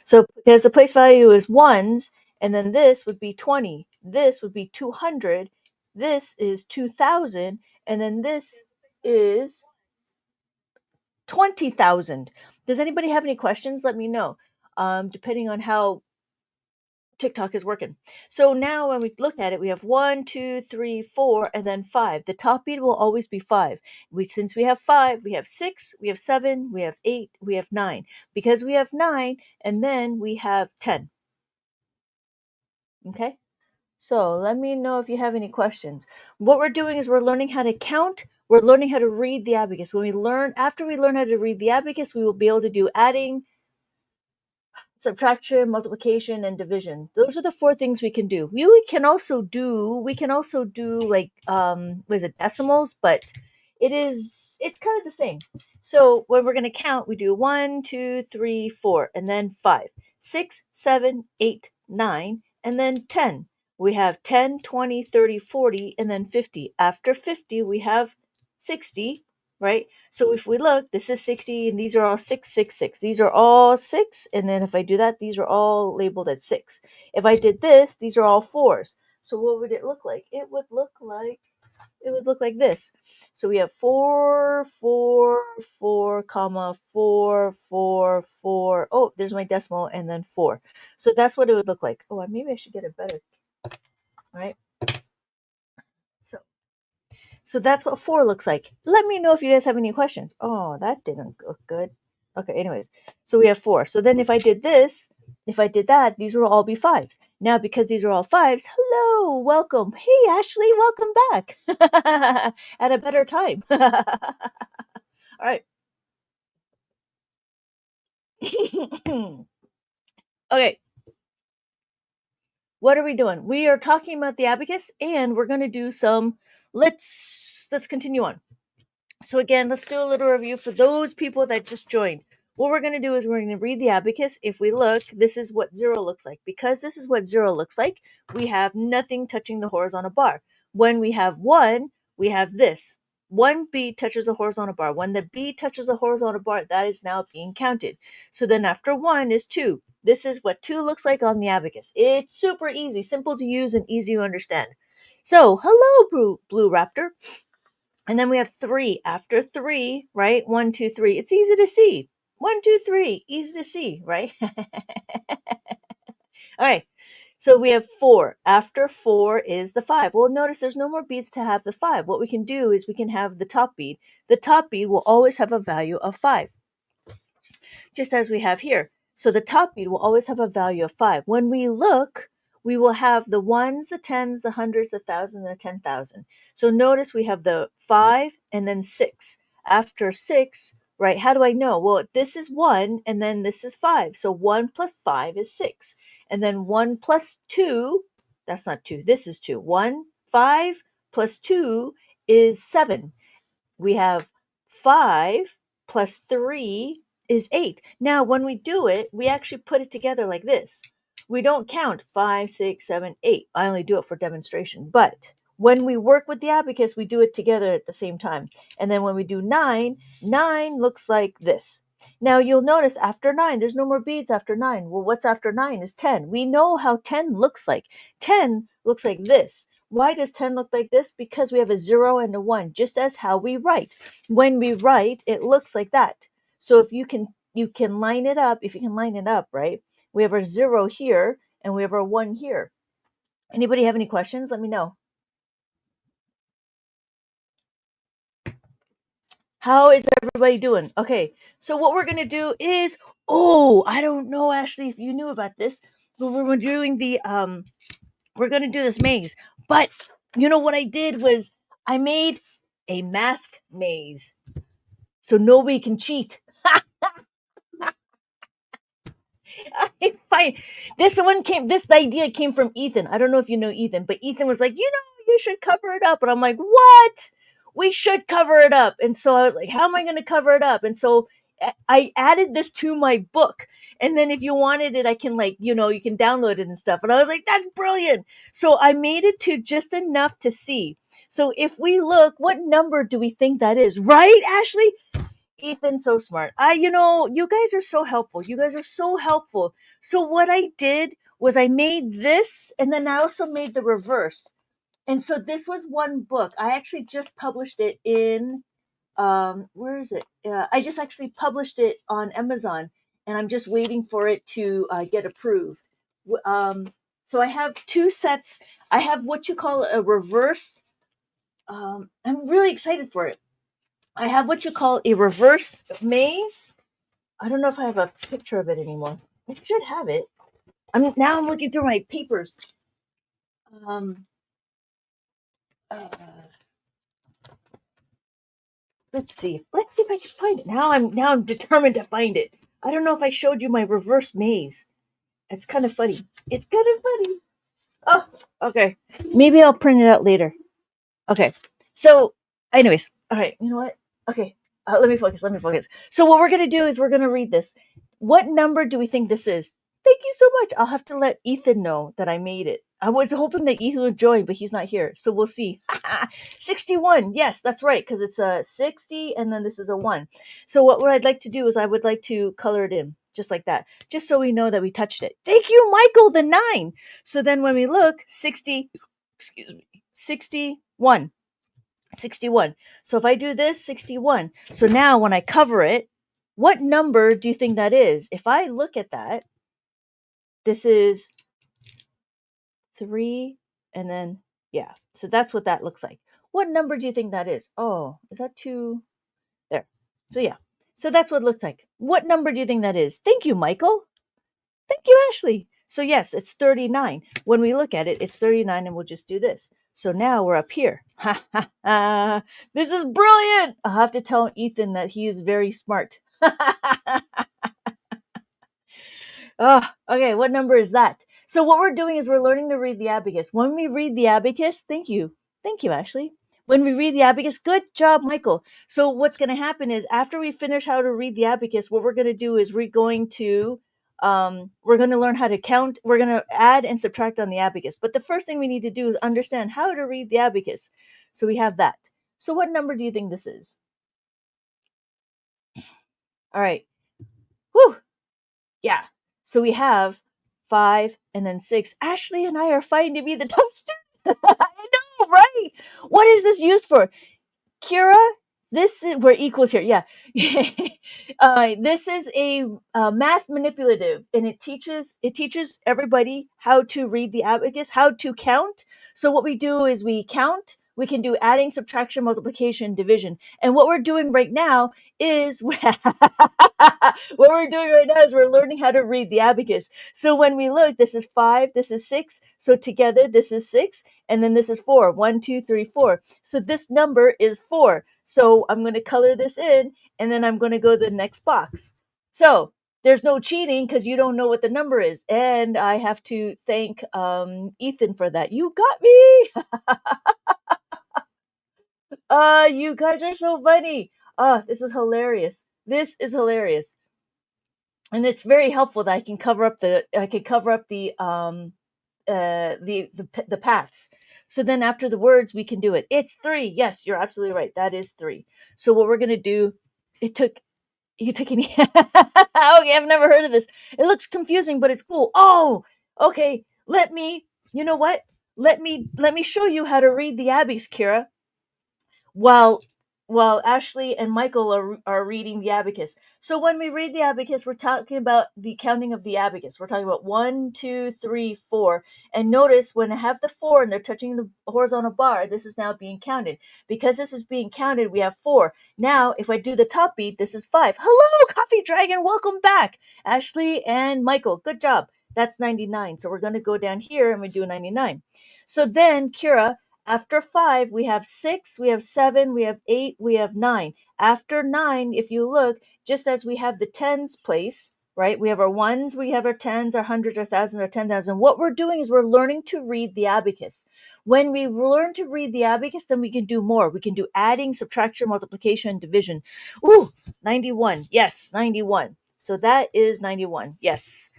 So because the place value is ones, and then this would be 20, this would be 200, this is 2000, and then this is 20,000. Does anybody have any questions? Let me know. Depending on how TikTok is working. So now when we look at it, we have one, two, three, four, and then five. The top beat will always be five. Since we have five, we have six, we have seven, we have eight, we have nine. Because we have nine, and then we have 10. Okay. So let me know if you have any questions. What we're doing is we're learning how to count. We're learning how to read the abacus. After we learn how to read the abacus, we will be able to do adding, subtraction, multiplication, and division. Those are the four things we can do. We can also do like what is it, decimals, but it's kind of the same. So when we're gonna count, we do one, two, three, four, and then five, six, seven, eight, nine, and then 10. We have 10, 20, 30, 40, and then 50. After 50, we have 60, right? So if we look, this is 60, and these are all 666. These are all 6, and then if I do that, these are all labeled as 6. If I did this, these are all 4s. So what would it look like? It would look like this. So we have 4, 4, 4, comma 4, 4, 4. Oh, there's my decimal, and then 4. So that's what it would look like. Oh, maybe I should get it better, right? So So that's what 4 looks like. Let me know if you guys have any questions. Oh, that didn't look good. Okay, anyways. So we have 4. So then if I did this, if I did that, these will all be 5s. Now, because these are all 5s, hello, welcome. Hey, Ashley, welcome back. At a better time. All right. Okay, what are we doing? We are talking about the abacus, and we're going to do some, let's continue on. So again, let's do a little review for those people that just joined. What we're going to do is we're going to read the abacus. If we look, this is what 0 looks like. Because this is what 0 looks like, we have nothing touching the horizontal bar. When we have 1, we have this. 1 bead touches the horizontal bar. When the bead touches the horizontal bar, that is now being counted. So then after 1 is 2. This is what 2 looks like on the abacus. It's super easy, simple to use, and easy to understand. So, hello, Blue Raptor. And then we have 3. After 3, right? 1, 2, 3. It's easy to see. 1, 2, 3. Easy to see, right? All right. So we have 4. After 4 is the 5. Well, notice there's no more beads to have the 5. What we can do is we can have the top bead. The top bead will always have a value of 5, just as we have here. So the top bead will always have a value of 5. When we look, we will have the ones, the tens, the hundreds, the thousand, the 10,000. So notice we have the 5 and then 6. After 6, right, how do I know? Well, this is 1 and then this is 5. So 1 plus 5 is 6. And then 1 plus 2, that's not 2, this is 2. 1, 5 plus 2 is 7. We have 5 plus 3 is 8. Now, when we do it, we actually put it together like this. We don't count 5, 6, 7, 8. I only do it for demonstration. But when we work with the abacus, we do it together at the same time. And then when we do 9, 9 looks like this. Now, you'll notice after 9, there's no more beads after 9. Well, what's after 9 is 10. We know how 10 looks like. 10 looks like this. Why does 10 look like this? Because we have a 0 and a 1, just as how we write. When we write, it looks like that. So if you can line it up, right? We have our 0 here and we have our 1 here. Anybody have any questions? Let me know. How is everybody doing? Okay, so what we're gonna do is, oh, I don't know, Ashley, if you knew about this, but we're doing we're gonna do this maze. But you know what I did was I made a mask maze, so nobody can cheat. Fine. This idea came from Ethan. I don't know if you know Ethan, but Ethan was like, you should cover it up. And I'm like, what? We should cover it up. And so I was like, how am I going to cover it up? And so I added this to my book. And then if you wanted it, I can you can download it and stuff. And I was like, that's brilliant. So I made it to just enough to see. So if we look, what number do we think that is? Right, Ashley? Ethan, so smart. You guys are so helpful. You guys are so helpful. So what I did was I made this, and then I also made the reverse. And so this was one book. I actually just published it in where is it? I just actually published it on Amazon, and I'm just waiting for it to get approved. So I have two sets. I have what you call a reverse. I'm really excited for it. I have what you call a reverse maze. I don't know if I have a picture of it anymore. I should have it. I'm looking through my papers. Um, uh, let's see. Let's see if I can find it. Now I'm determined to find it. I don't know if I showed you my reverse maze. It's kind of funny. It's kind of funny. Oh, okay. Maybe I'll print it out later. Okay. So, anyways, all right. You know what? Okay. Let me focus. Let me focus. So, what we're going to do is we're going to read this. What number do we think this is? Thank you so much. I'll have to let Ethan know that I made it. I was hoping that Ethan would join, but he's not here. So, we'll see. 61. Yes, that's right. Because it's a 60 and then this is a 1. So, what I'd like to do is I would like to color it in just like that, just so we know that we touched it. Thank you, Michael, the 9. So, then when we look, 60, excuse me, 61. 61. So if I do this, 61. So now when I cover it, what number do you think that is? If I look at that, this is 3 and then, yeah. So that's what that looks like. What number do you think that is? Oh, is that 2? There. So yeah. So that's what it looks like. What number do you think that is? Thank you, Michael. Thank you, Ashley. So yes, it's 39. When we look at it, it's 39 and we'll just do this. So now we're up here. Ha ha ha. This is brilliant. I'll have to tell Ethan that he is very smart. Oh, okay, what number is that? So what we're doing is we're learning to read the abacus. When we read the abacus, thank you. Thank you, Ashley. When we read the abacus, good job, Michael. So what's going to happen is after we finish how to read the abacus, what we're going to do is we're going to learn how to count. We're going to add and subtract on the abacus. But the first thing we need to do is understand how to read the abacus. So we have that. So what number do you think this is? All right. Whew. Yeah. So we have 5 and then 6. Ashley and I are fighting to be the top student. I know, right? What is this used for? Kira, this is we're equals here. Yeah. This is a math manipulative, and it teaches everybody how to read the abacus, how to count. So what we do is we count. We can do adding, subtraction, multiplication, division. And what we're doing right now is we're learning how to read the abacus. So when we look, this is 5, this is 6. So together, this is 6, and then this is 4. 1, 2, 3, 4. So this number is 4. So I'm going to color this in, and then I'm going to go to the next box. So there's no cheating because you don't know what the number is. And I have to thank Ethan for that. You got me. You guys are so funny. This is hilarious. This is hilarious. And it's very helpful that I can cover up the paths. So then after the words, we can do it. It's 3. Yes, you're absolutely right. That is 3. So what we're gonna do? It took you took any? Okay, I've never heard of this. It looks confusing, but it's cool. Oh, okay. Let me. You know what? Let me show you how to read the abbeys, Kira, while Ashley and Michael are reading the abacus. So when we read the abacus, we're talking about the counting of the abacus. We're talking about 1, 2, 3, 4. And notice when I have the 4 and they're touching the horizontal bar, this is now being counted. Because this is being counted, we have 4. Now, if I do the top beat, this is 5. Hello, Coffee Dragon. Welcome back. Ashley and Michael, good job. That's 99. So we're going to go down here and we do 99. So then, Kira, after 5, we have 6, we have 7, we have 8, we have 9. After 9, if you look, just as we have the tens place, right? We have our ones, we have our tens, our hundreds, our thousands, our 10,000. What we're doing is we're learning to read the abacus. When we learn to read the abacus, then we can do more. We can do adding, subtraction, multiplication, division. Ooh, 91. Yes, 91. So that is 91. Yes.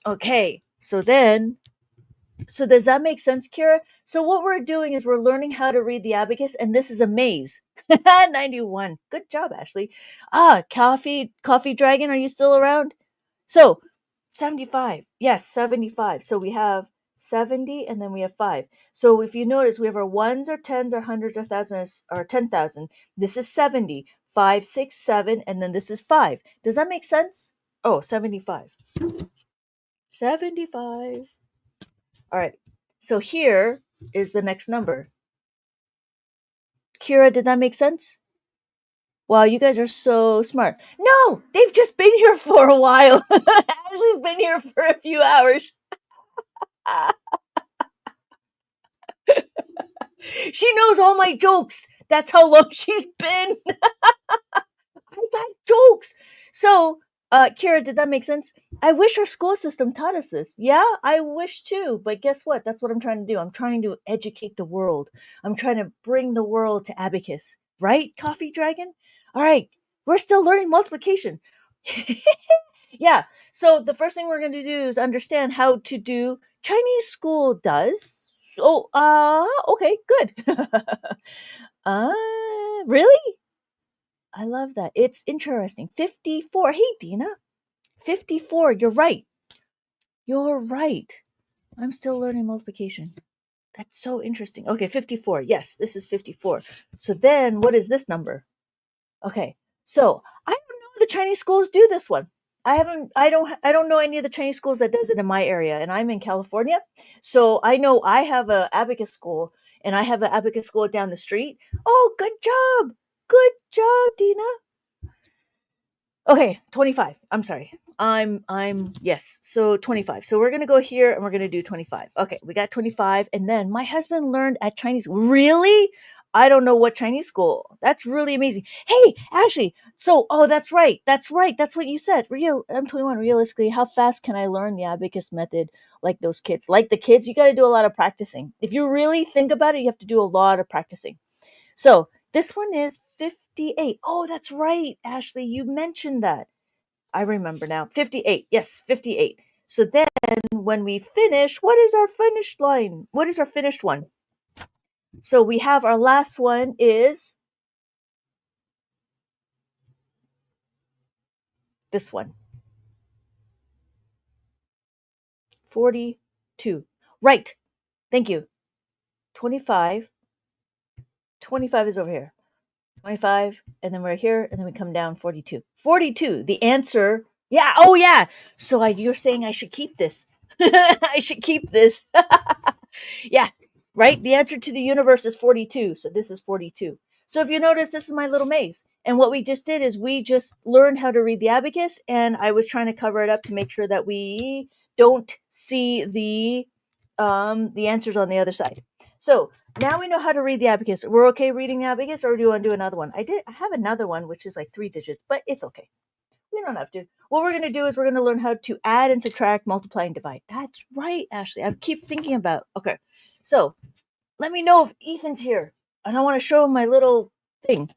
Okay. So then So does that make sense, Kira? So what we're doing is we're learning how to read the abacus, and this is a maze. 91. Good job, Ashley. Coffee Dragon, are you still around? So 75. Yes, 75. So we have 70 and then we have 5. So if you notice, we have our ones, our tens, our hundreds, our thousands, or 10,000. This is 70. 5, 6, 7, and then this is 5. Does that make sense? Oh, 75. 75. All right. So here is the next number. Kira, did that make sense? Wow, you guys are so smart. No, they've just been here for a while. Ashley's been here for a few hours. She knows all my jokes. That's how long she's been. I got jokes. So, Kira, did that make sense? I wish our school system taught us this. Yeah, I wish too. But guess what? That's what I'm trying to do. I'm trying to educate the world. I'm trying to bring the world to abacus. Right, Coffee Dragon? All right. We're still learning multiplication. Yeah. So the first thing we're going to do is understand how to do Chinese school does. So, okay, good. uh, really? I love that. It's interesting. 54. Hey, Dina. 54. You're right. You're right. I'm still learning multiplication. That's so interesting. Okay, 54. Yes, this is 54. So then what is this number? Okay. So I don't know if the Chinese schools do this one. I don't know any of the Chinese schools that does it in my area, and I'm in California. So I know I have a abacus school, and I have an abacus school down the street. Oh, good job. Good job, Dina. Okay, 25. I'm sorry. I'm yes. So 25. So we're going to go here and we're going to do 25. Okay, we got 25 and then my husband learned at Chinese. Really? I don't know what Chinese school. That's really amazing. Hey, Ashley. So, oh, that's right. That's right. That's what you said. I'm 21. Realistically, how fast can I learn the abacus method like those kids? Like the kids, you got to do a lot of practicing. If you really think about it, you have to do a lot of practicing. So this one is 58. Oh, that's right, Ashley. You mentioned that. I remember now. 58. Yes, 58. So then when we finish, what is our finished line? What is our finished one? So we have our last one is this one. 42. Right. Thank you. 25. 25 is over here. 25, and then we're here, and then we come down 42. 42, the answer. Yeah, oh yeah. So you're saying I should keep this. I should keep this. Yeah, right? The answer to the universe is 42. So this is 42. So if you notice, this is my little maze. And what we just did is we just learned how to read the abacus, and I was trying to cover it up to make sure that we don't see the answers on the other side. So now we know how to read the abacus. We're okay reading the abacus, or do you want to do another one? I have another one which is like 3 digits, but it's okay. We don't have to. What we're going to do is we're going to learn how to add and subtract, multiply and divide. That's right, Ashley. I keep thinking about. Okay. So, let me know if Ethan's here. And I want to show him my little thing.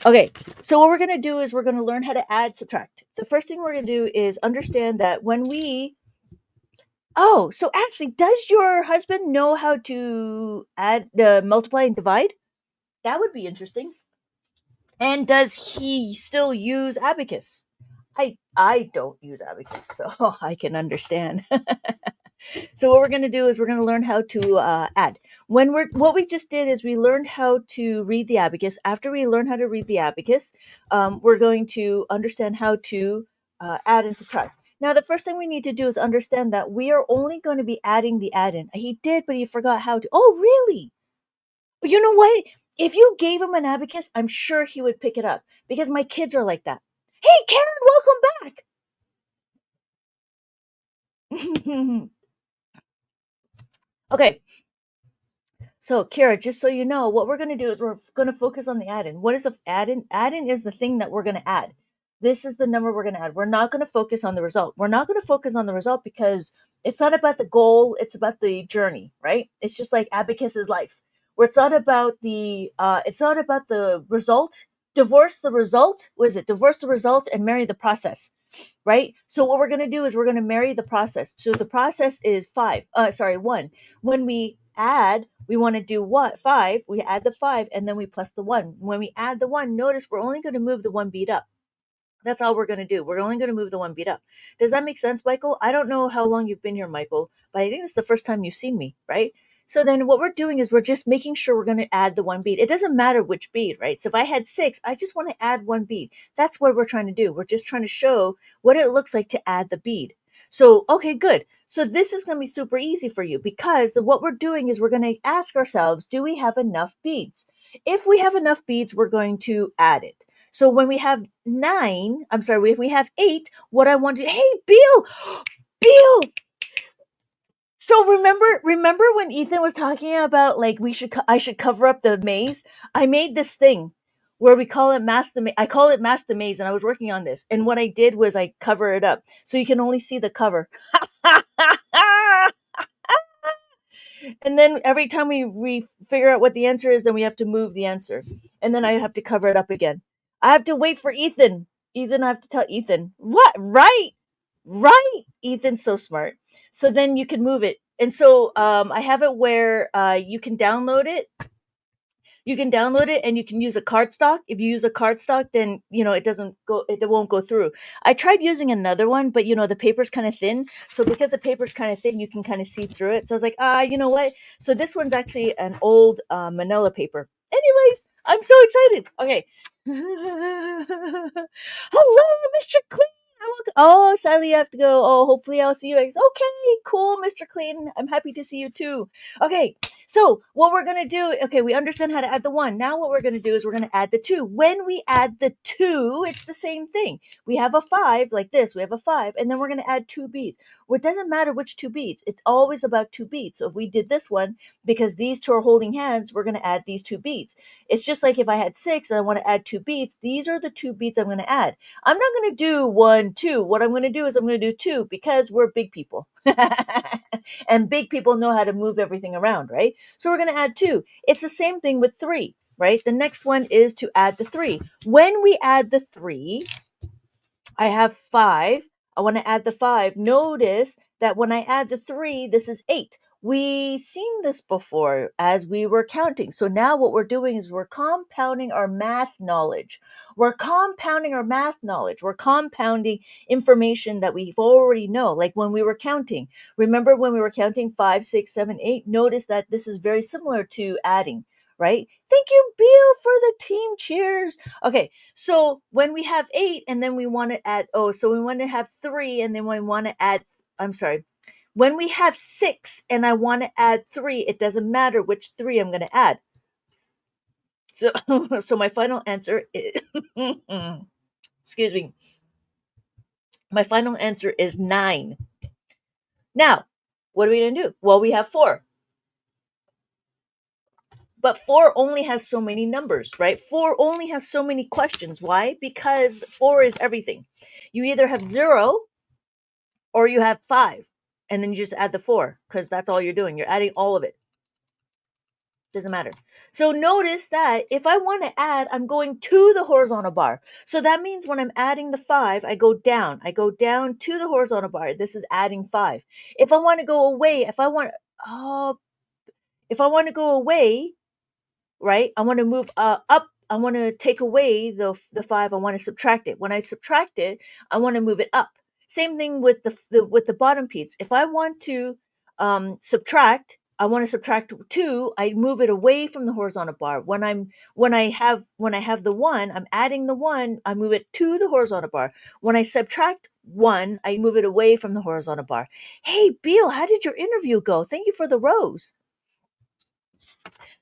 Okay. So, what we're going to do is we're going to learn how to add, subtract. The first thing we're going to do is understand that when we Oh, so actually, does your husband know how to add, multiply and divide? That would be interesting. And does he still use abacus? I don't use abacus, so I can understand. So what we're going to do is we're going to learn how to add. What we just did is we learned how to read the abacus. After we learn how to read the abacus, we're going to understand how to add and subtract. Now, the first thing we need to do is understand that we are only going to be adding the add-in. He did, but he forgot how to. Oh, really? You know what? If you gave him an abacus, I'm sure he would pick it up because my kids are like that. Hey, Karen, welcome back. Okay, so, Kira, just so you know, what we're going to do is we're going to focus on the add-in. What is a add-in? Add-in is the thing that we're going to add. This is the number we're going to add. We're not going to focus on the result. We're not going to focus on the result because it's not about the goal. It's about the journey, right? It's just like abacus is life, where it's not about the result. Divorce the result. What is it? Divorce the result and marry the process. right? So what we're going to do is we're going to marry the process. So the process is 1. When we add, we want to do what? 5. We add the 5 and then we plus the 1. When we add the 1, notice we're only going to move the 1 bead up. That's all we're going to do. We're only going to move the 1 beat up. Does that make sense, Michael? I don't know how long you've been here, Michael, but I think it's the first time you've seen me, right? So then what we're doing is we're just making sure we're going to add the 1 bead. It doesn't matter which bead, right? So if I had 6, I just want to add 1 bead. That's what we're trying to do. We're just trying to show what it looks like to add the bead. So, okay, good. So this is going to be super easy for you because what we're doing is we're going to ask ourselves, do we have enough beads? If we have enough beads, we're going to add it. So when we have 9, I'm sorry, if we have 8, what I want to, hey, Bill, Bill. So remember when Ethan was talking about like I should cover up the maze? I made this thing where we call it mask the maze. I call it mask the maze, and I was working on this. And what I did was I cover it up so you can only see the cover. And then every time we figure out what the answer is, then we have to move the answer. And then I have to cover it up again. I have to wait for Ethan. I have to tell Ethan. What? Right. Right. Ethan's so smart. So then you can move it. And so I have it where you can download it and you can use a cardstock. If you use a cardstock, then it won't go through. I tried using another one, but the paper's kind of thin. So because the paper's kind of thin, you can kind of see through it. So I was like, you know what? So this one's actually an old manila paper. Anyways, I'm so excited. Okay. Hello, Mr. Clean. Oh, sadly, I have to go. Oh, hopefully I'll see you next. Okay, cool, Mr. Clean. I'm happy to see you too. Okay, so what we're going to do, okay, we understand how to add the 1. Now what we're going to do is we're going to add the 2. When we add the 2, it's the same thing. We have a 5 like this. We have a 5, and then we're going to add 2 beads. Well, it doesn't matter which 2 beads. It's always about 2 beads. So if we did this one, because these 2 are holding hands, we're going to add these 2 beads. It's just like if I had 6 and I want to add 2 beads, these are the 2 beads I'm going to add. I'm not going to do 1, 2. What I'm going to do is I'm going to do 2 because we're big people. And big people know how to move everything around, right? So we're going to add 2. It's the same thing with 3, right? The next one is to add the 3. When we add the 3, I have 5. I want to add the 5. Notice that when I add the 3, this is 8. We seen this before as we were counting. So now what we're doing is we're compounding our math knowledge. We're compounding our math knowledge. We're compounding information that we already know. Like when we were counting. Remember when we were counting 5, 6, 7, 8? Notice that this is very similar to adding, right? Thank you, Bill, for the team cheers. Okay, so when we have 8 and then we want to add, so we want to have 3 and then we want to add, I'm sorry. When we have 6 and I want to add 3, it doesn't matter which 3 I'm going to add. So, so my final answer is, excuse me, my final answer is 9. Now, what are we going to do? Well, we have 4. But 4 only has so many numbers, right? 4 only has so many questions. Why? Because 4 is everything. You either have 0 or you have 5 and then you just add the 4 because that's all you're doing. You're adding all of it. Doesn't matter. So notice that if I want to add, I'm going to the horizontal bar. So that means when I'm adding the 5, I go down. I go down to the horizontal bar. This is adding 5. If I want to go away, if I want to go away, right? I want to move up. I want to take away the 5. I want to subtract it. When I subtract it, I want to move it up. Same thing with the bottom piece. If I want to subtract, I want to subtract 2. I move it away from the horizontal bar. When I have the 1, I'm adding the 1. I move it to the horizontal bar. When I subtract 1, I move it away from the horizontal bar. Hey, Bill, how did your interview go? Thank you for the rose.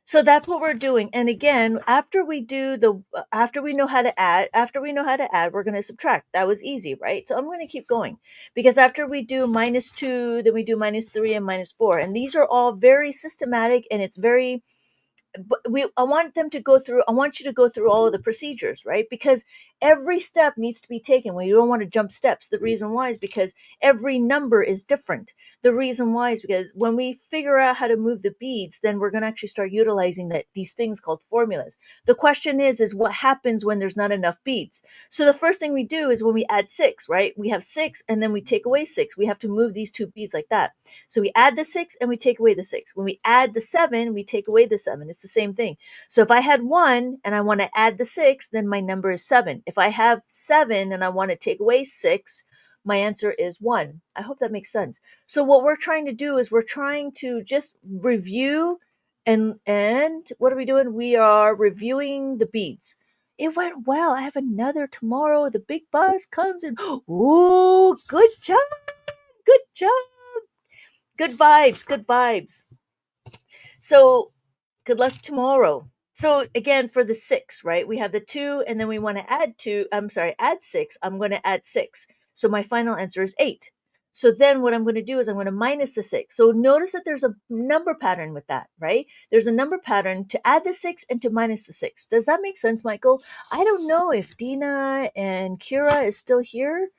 So that's what we're doing. And again, after we know how to add, we're going to subtract. That was easy, right? So I'm going to keep going because after we do -2, then we do -3 and -4. And these are all very systematic and it's very but I want them to go through, I want you to go through all of the procedures, right? Because every step needs to be taken. Well, you don't want to jump steps. The reason why is because every number is different. The reason why is because when we figure out how to move the beads, then we're going to actually start utilizing these things called formulas. The question is what happens when there's not enough beads? So the first thing we do is when we add six, right? We have six and then we take away six. We have to move these two beads like that. So we add the six and we take away the six. When we add the seven, we take away the seven. It's the same thing. So if I had one and I want to add the six, then my number is seven. If I have seven and I want to take away six, my answer is one. I hope that makes sense. So what we're trying to do is we're trying to just review, and what are we doing? We are reviewing the beads. It went well. I have another tomorrow. The big bus comes and ooh, good job. Good job. Good vibes. Good vibes. So good luck tomorrow. So again, for the six, right? We have the two, and then we want to add two. I'm sorry, add six. I'm going to add six. So my final answer is eight. So then what I'm going to do is I'm going to minus the six. So notice that there's a number pattern with that, right? There's a number pattern to add the six and to minus the six. Does that make sense, Michael? I don't know if Dina and Kira is still here,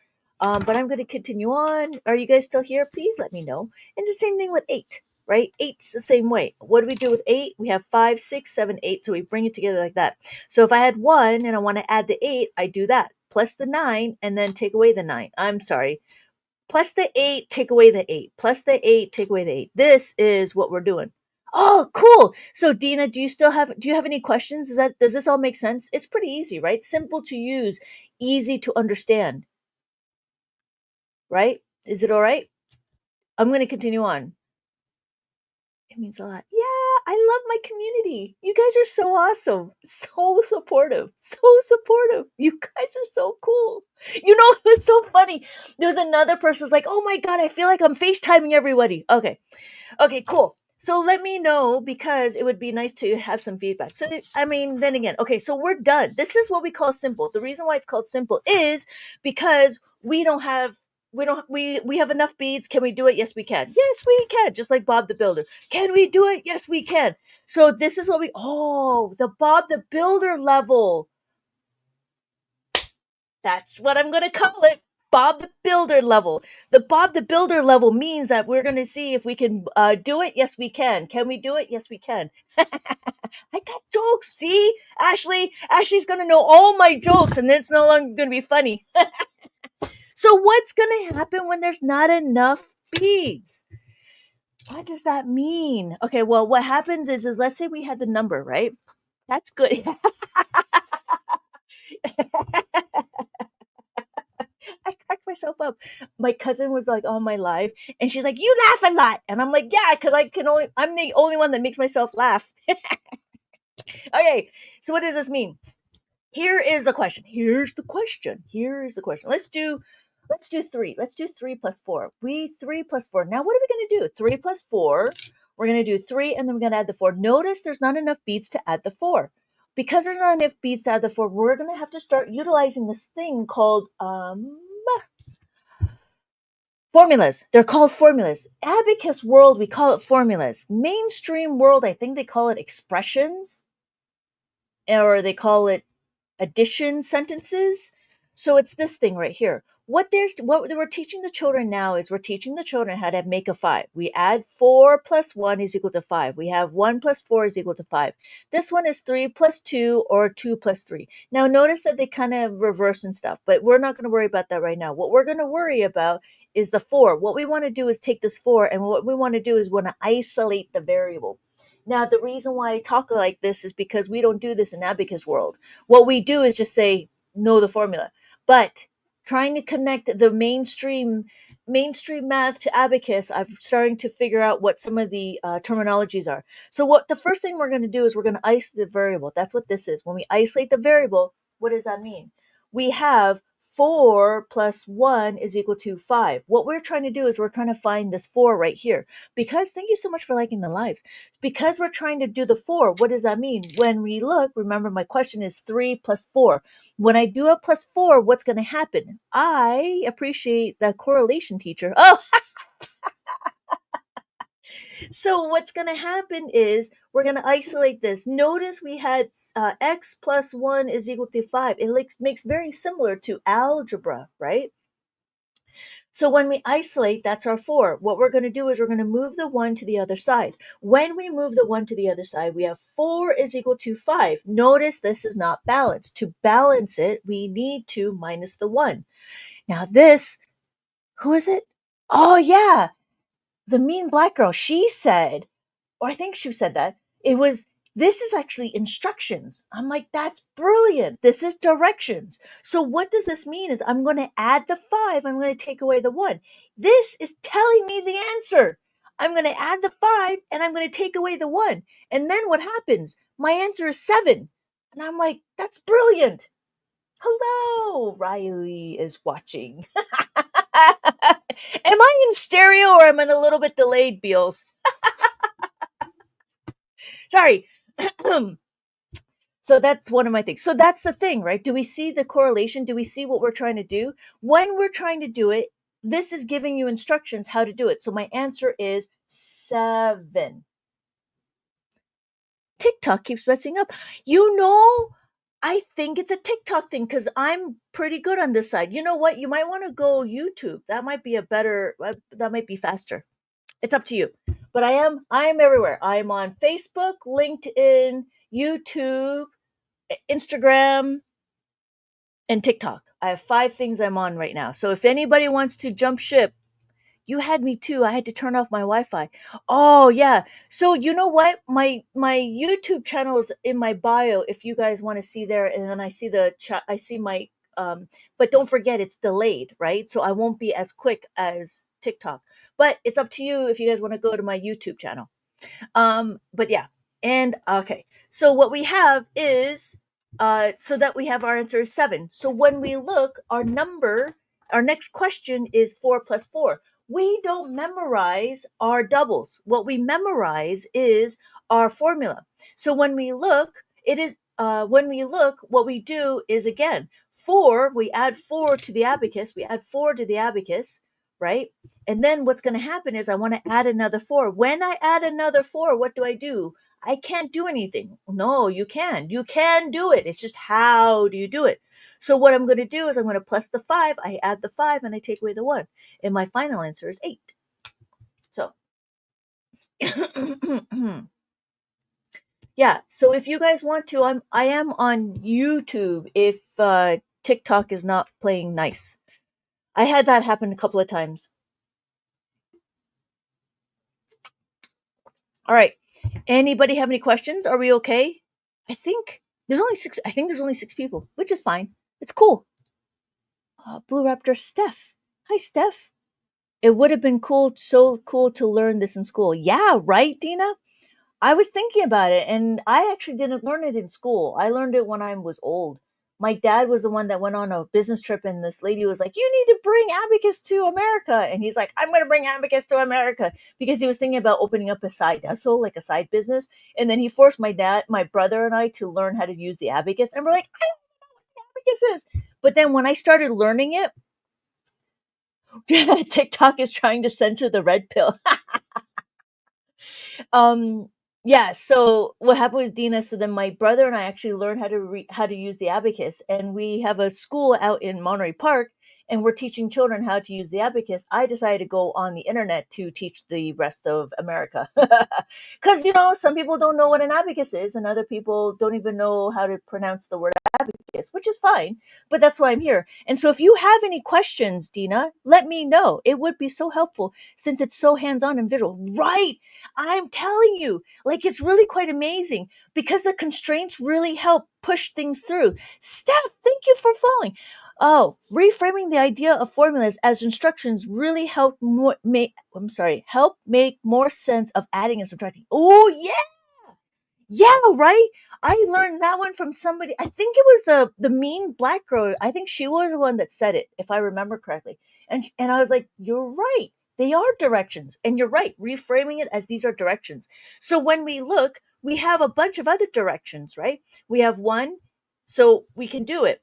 but I'm going to continue on. Are you guys still here? Please let me know. And the same thing with eight, right? Eight's the same way. What do we do with eight? We have 5, 6, 7, 8. So we bring it together like that. So if I had one and I want to add the eight, I do that. Plus the nine and then take away the nine. I'm sorry. Plus the eight, take away the eight. Plus the eight, take away the eight. This is what we're doing. Oh, cool. So Dina, do you have any questions? Does this all make sense? It's pretty easy, right? Simple to use, easy to understand, right? Is it all right? I'm going to continue on. It means a lot. Yeah, I love my community. You guys are so awesome. So supportive. So supportive. You guys are so cool. It was so funny. There was another person who's like, oh my God, I feel like I'm FaceTiming everybody. Okay. Okay, cool. So let me know because it would be nice to have some feedback. So, I mean, then again, okay, so we're done. This is what we call simple. The reason why it's called simple is because we have enough beads. Can we do it? Yes, we can. Yes, we can. Just like Bob the Builder. Can we do it? Yes, we can. So this is the Bob the Builder level. That's what I'm going to call it. Bob the Builder level. The Bob the Builder level means that we're going to see if we can do it. Yes, we can. Can we do it? Yes, we can. I got jokes. See, Ashley's going to know all my jokes, and then it's no longer going to be funny. So what's going to happen when there's not enough beads? What does that mean? Okay, well, what happens is let's say we had the number, right? That's good. I cracked myself up. My cousin was like on my live, and she's like, "You laugh a lot," and I'm like, "Yeah, because I'm the only one that makes myself laugh." Okay, so what does this mean? Here is the question. Here's the question. Here is the question. Let's do three. Let's do 3 plus 4. 3 plus 4. Now what are we gonna do? 3 plus 4. We're gonna do 3 and then we're gonna add the 4. Notice there's not enough beads to add the 4. Because there's not enough beads to add the 4, we're gonna have to start utilizing this thing called formulas. They're called formulas. Abacus world, we call it formulas. Mainstream world, I think they call it expressions, or they call it addition sentences. So it's this thing right here. What we're teaching the children now is we're teaching the children how to make a 5. We add 4 plus 1 is equal to 5. We have 1 plus 4 is equal to 5. This one is 3 plus 2 or 2 plus 3. Now notice that they kind of reverse and stuff, but we're not going to worry about that right now. What we're going to worry about is the 4. What we want to do is take this 4, and what we want to do is want to isolate the variable. Now, the reason why I talk like this is because we don't do this in abacus world. What we do is just say, know the formula. But trying to connect the mainstream math to abacus, I'm starting to figure out what some of the terminologies are. So what the first thing we're going to do is we're going to isolate the variable. That's what this is. When we isolate the variable, what does that mean? We have 4 plus 1 is equal to 5. What we're trying to do is we're trying to find this 4 right here. Because, thank you so much for liking the lives. Because we're trying to do the 4, what does that mean? When we look, remember my question is 3 plus 4. When I do a plus 4, what's going to happen? I appreciate the correlation teacher. Oh, So what's going to happen is we're going to isolate this. Notice we had x plus 1 is equal to 5. It makes very similar to algebra, right? So when we isolate, that's our 4. What we're going to do is we're going to move the 1 to the other side. When we move the 1 to the other side, we have 4 is equal to 5. Notice this is not balanced. To balance it, we need to minus the 1. Now this, who is it? Oh yeah, the mean black girl. She said, or I think she said that it was, this is actually instructions. I'm like, that's brilliant. This is directions. So what does this mean is I'm going to add the 5, I'm going to take away the 1. This is telling me the answer. I'm going to add the 5 and I'm going to take away the 1. And then what happens? My answer is 7. And I'm like, that's brilliant. Hello, Riley is watching. Am I in stereo or am I a little bit delayed, Beals? Sorry. So that's one of my things. So that's the thing, right? Do we see the correlation? Do we see what we're trying to do? When we're trying to do it, this is giving you instructions how to do it. So my answer is 7. TikTok keeps messing up. You know, I think it's a TikTok thing because I'm pretty good on this side. You know what? You might want to go YouTube. That might be a better, that might be faster. It's up to you. But I am everywhere. I'm on Facebook, LinkedIn, YouTube, Instagram, and TikTok. I have 5 things I'm on right now. So if anybody wants to jump ship, you had me too. I had to turn off my Wi-Fi. Oh yeah. So you know what? My YouTube channel is in my bio if you guys want to see there, and then I see I see my but don't forget it's delayed, right? So I won't be as quick as TikTok. But it's up to you if you guys want to go to my YouTube channel. But yeah. And okay. So what we have is so that we have our answer is 7. So when we look, our next question is 4 plus 4. We don't memorize our doubles. What we memorize is our formula. So when we look, what we do is again 4. We add 4 to the abacus. We add 4 to the abacus, right? And then what's going to happen is I want to add another 4. When I add another 4, what do I do? I can't do anything. No, you can. You can do it. It's just how do you do it? So what I'm going to do is I'm going to plus the 5. I add the 5 and I take away the 1. And my final answer is 8. So yeah. So if you guys want to, I am on YouTube if TikTok is not playing nice. I had that happen a couple of times. All right. Anybody have any questions? Are we okay? I think there's only 6. I think there's only 6 people, which is fine. It's cool. Blue Raptor Steph. Hi, Steph. It would have been so cool to learn this in school. Yeah, right, Dina? I was thinking about it, and I actually didn't learn it in school. I learned it when I was old. My dad was the one that went on a business trip, and this lady was like, "You need to bring abacus to America." And he's like, "I'm going to bring abacus to America," because he was thinking about opening up a side hustle, like a side business. And then he forced my brother, and I to learn how to use the abacus. And we're like, "I don't know what the abacus is." But then when I started learning it, TikTok is trying to censor the red pill. um yeah, so what happened was Dina, so then my brother and I actually learned how to use the abacus, and we have a school out in Monterey Park, and we're teaching children how to use the abacus. I decided to go on the internet to teach the rest of America. Because some people don't know what an abacus is, and other people don't even know how to pronounce the word abacus, which is fine, but that's why I'm here. And so if you have any questions, Dina, let me know. It would be so helpful since it's so hands-on and visual. Right. I'm telling you, like, it's really quite amazing because the constraints really help push things through. Steph, thank you for following. Oh, reframing the idea of formulas as instructions really help make more sense of adding and subtracting. Oh, yeah. Yeah, right? I learned that one from somebody. I think it was the mean black girl. I think she was the one that said it, if I remember correctly. And I was like, "You're right. They are directions." And you're right, reframing it as these are directions. So when we look, we have a bunch of other directions, right? We have 1, so we can do it.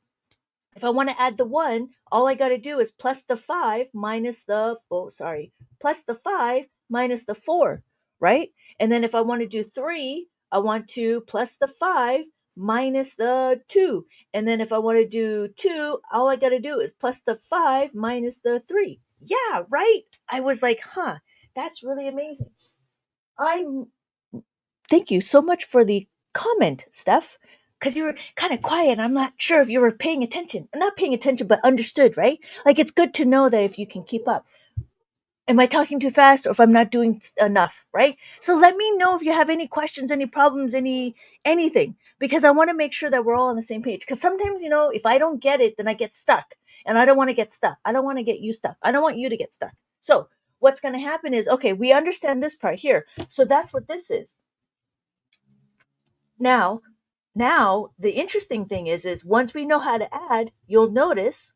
If I want to add the 1, all I got to do is plus the 5 minus the, oh, sorry, plus the 5 minus the 4, right? And then if I want to do 3, I want to plus the 5 minus the 2. And then if I want to do 2, all I got to do is plus the 5 minus the 3. Yeah, right? I was like, huh, that's really amazing. I thank you so much for the comment, Steph, because you were kind of quiet. I'm not sure if you were paying attention. Not paying attention, but understood, right? Like it's good to know that if you can keep up. Am I talking too fast or if I'm not doing enough, right? So let me know if you have any questions, any problems, anything, because I want to make sure that we're all on the same page. Because sometimes, if I don't get it, then I get stuck, and I don't want to get stuck. I don't want to get you stuck. I don't want you to get stuck. So what's going to happen is, okay, we understand this part here. So that's what this is. Now, the interesting thing is once we know how to add, you'll notice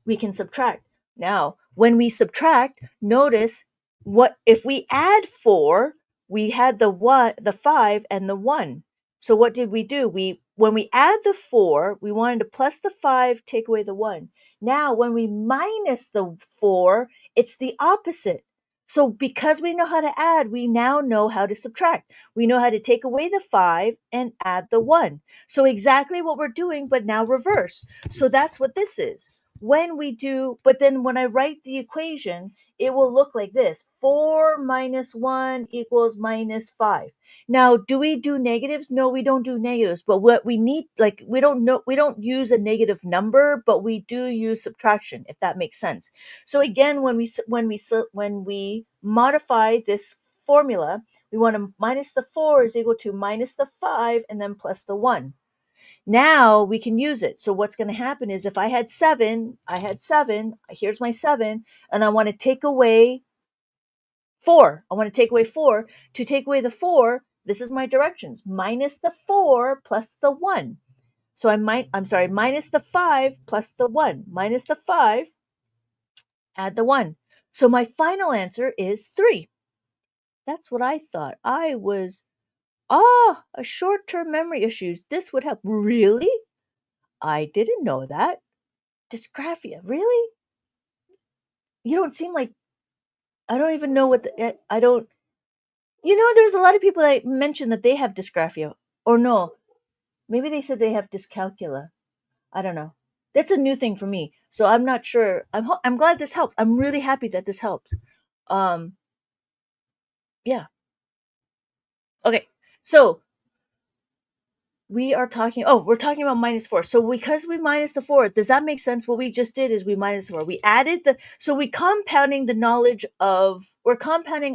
we can subtract. Now, when we subtract, notice what if we add 4, we had the 5 and the 1. So what did we do? We when we add the 4, we wanted to plus the 5, take away the 1. Now, when we minus the 4, it's the opposite. So because we know how to add, we now know how to subtract. We know how to take away the 5 and add the 1. So exactly what we're doing, but now reverse. So that's what this is. When we do, but then when I write the equation, it will look like this: 4 minus 1 equals minus 5. Now, do we do negatives? No, we don't do negatives. But what we need, like, we don't use a negative number, but we do use subtraction, if that makes sense. So again, when we modify this formula, we want to minus the 4 is equal to minus the 5 and then plus the 1. Now we can use it. So what's going to happen is if I had 7, here's my 7, and I want to take away 4. I want to take away 4. To take away the 4, this is my directions. Minus the 4 plus the 1. So I'm sorry, minus the 5 plus the 1. Minus the 5, add the 1. So my final answer is 3. That's what I thought. I was, a short-term memory issues. This would help. Really? I didn't know that. Dysgraphia, really? You don't seem like I don't even know what I don't. There's a lot of people that mention that they have dysgraphia, or no, maybe they said they have dyscalculia. I don't know. That's a new thing for me, so I'm not sure. I'm glad this helps. I'm really happy that this helps. Um, yeah. Okay. So we're talking about minus 4. So because we minus the 4, does that make sense? What we just did is we minus 4. We added so we're compounding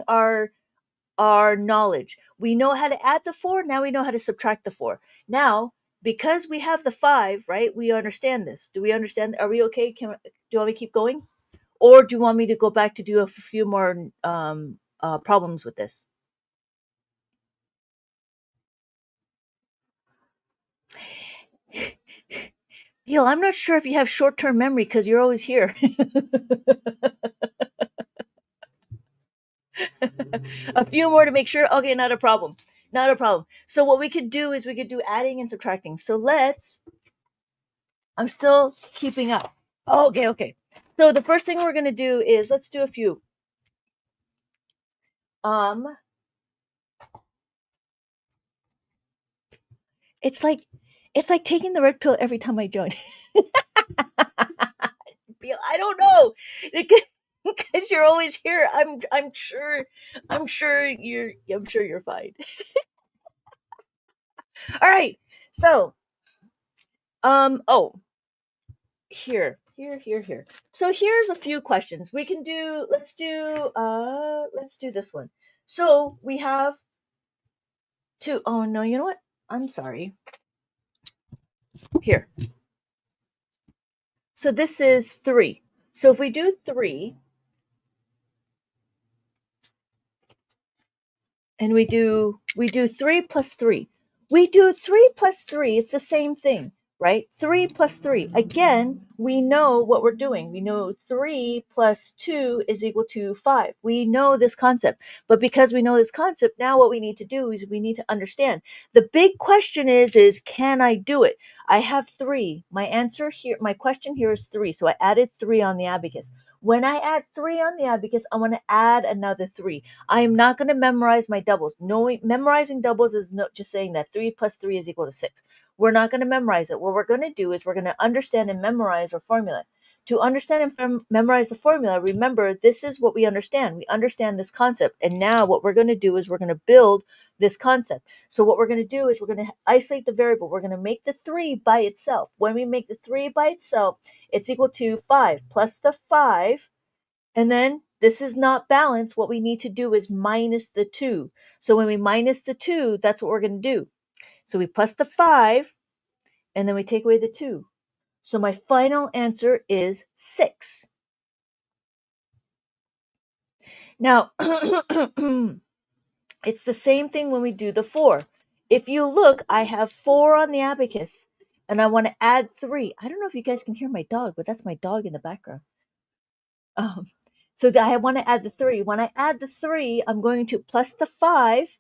our knowledge. We know how to add the 4, now we know how to subtract the 4. Now, because we have the 5, right? We understand this. Do we understand? Are we okay? Do you want me to keep going? Or do you want me to go back to do a few more problems with this? Gil, I'm not sure if you have short-term memory because you're always here. A few more to make sure. Okay, not a problem. Not a problem. So what we could do is we could do adding and subtracting. So I'm still keeping up. Okay, okay. So the first thing we're going to do is let's do a few. Um it's like taking the red pill every time I join. I don't know. Because you're always here. I'm sure you're fine. All right. So, oh, here. So here's a few questions. We can do let's do this one. So, we have two. Oh no, you know what? I'm sorry. Here. So this is 3. So if we do 3 and we do 3 plus 3. We do 3 plus 3, it's the same thing, right? 3 plus 3. Again, we know what we're doing. We know 3 plus 2 is equal to 5. We know this concept. But because we know this concept, now what we need to do is we need to understand. The big question is can I do it? I have 3. My question here is 3. So I added 3 on the abacus. When I add 3 on the abacus, I want to add another 3. I am not going to memorize my doubles. Memorizing doubles is just saying that 3 plus 3 is equal to 6. We're not going to memorize it. What we're going to do is we're going to understand and memorize our formula. To understand and memorize the formula, remember, this is what we understand. We understand this concept. And now what we're going to do is we're going to build this concept. So what we're going to do is we're going to isolate the variable. We're going to make the 3 by itself. When we make the 3 by itself, it's equal to 5 plus the 5. And then this is not balanced. What we need to do is minus the 2. So when we minus the 2, that's what we're going to do. So we plus the 5, and then we take away the 2. So my final answer is 6. Now, it's the same thing when we do the 4. If you look, I have 4 on the abacus, and I want to add 3. I don't know if you guys can hear my dog, but that's my dog in the background. Um, so I want to add the 3. When I add the 3, I'm going to plus the 5,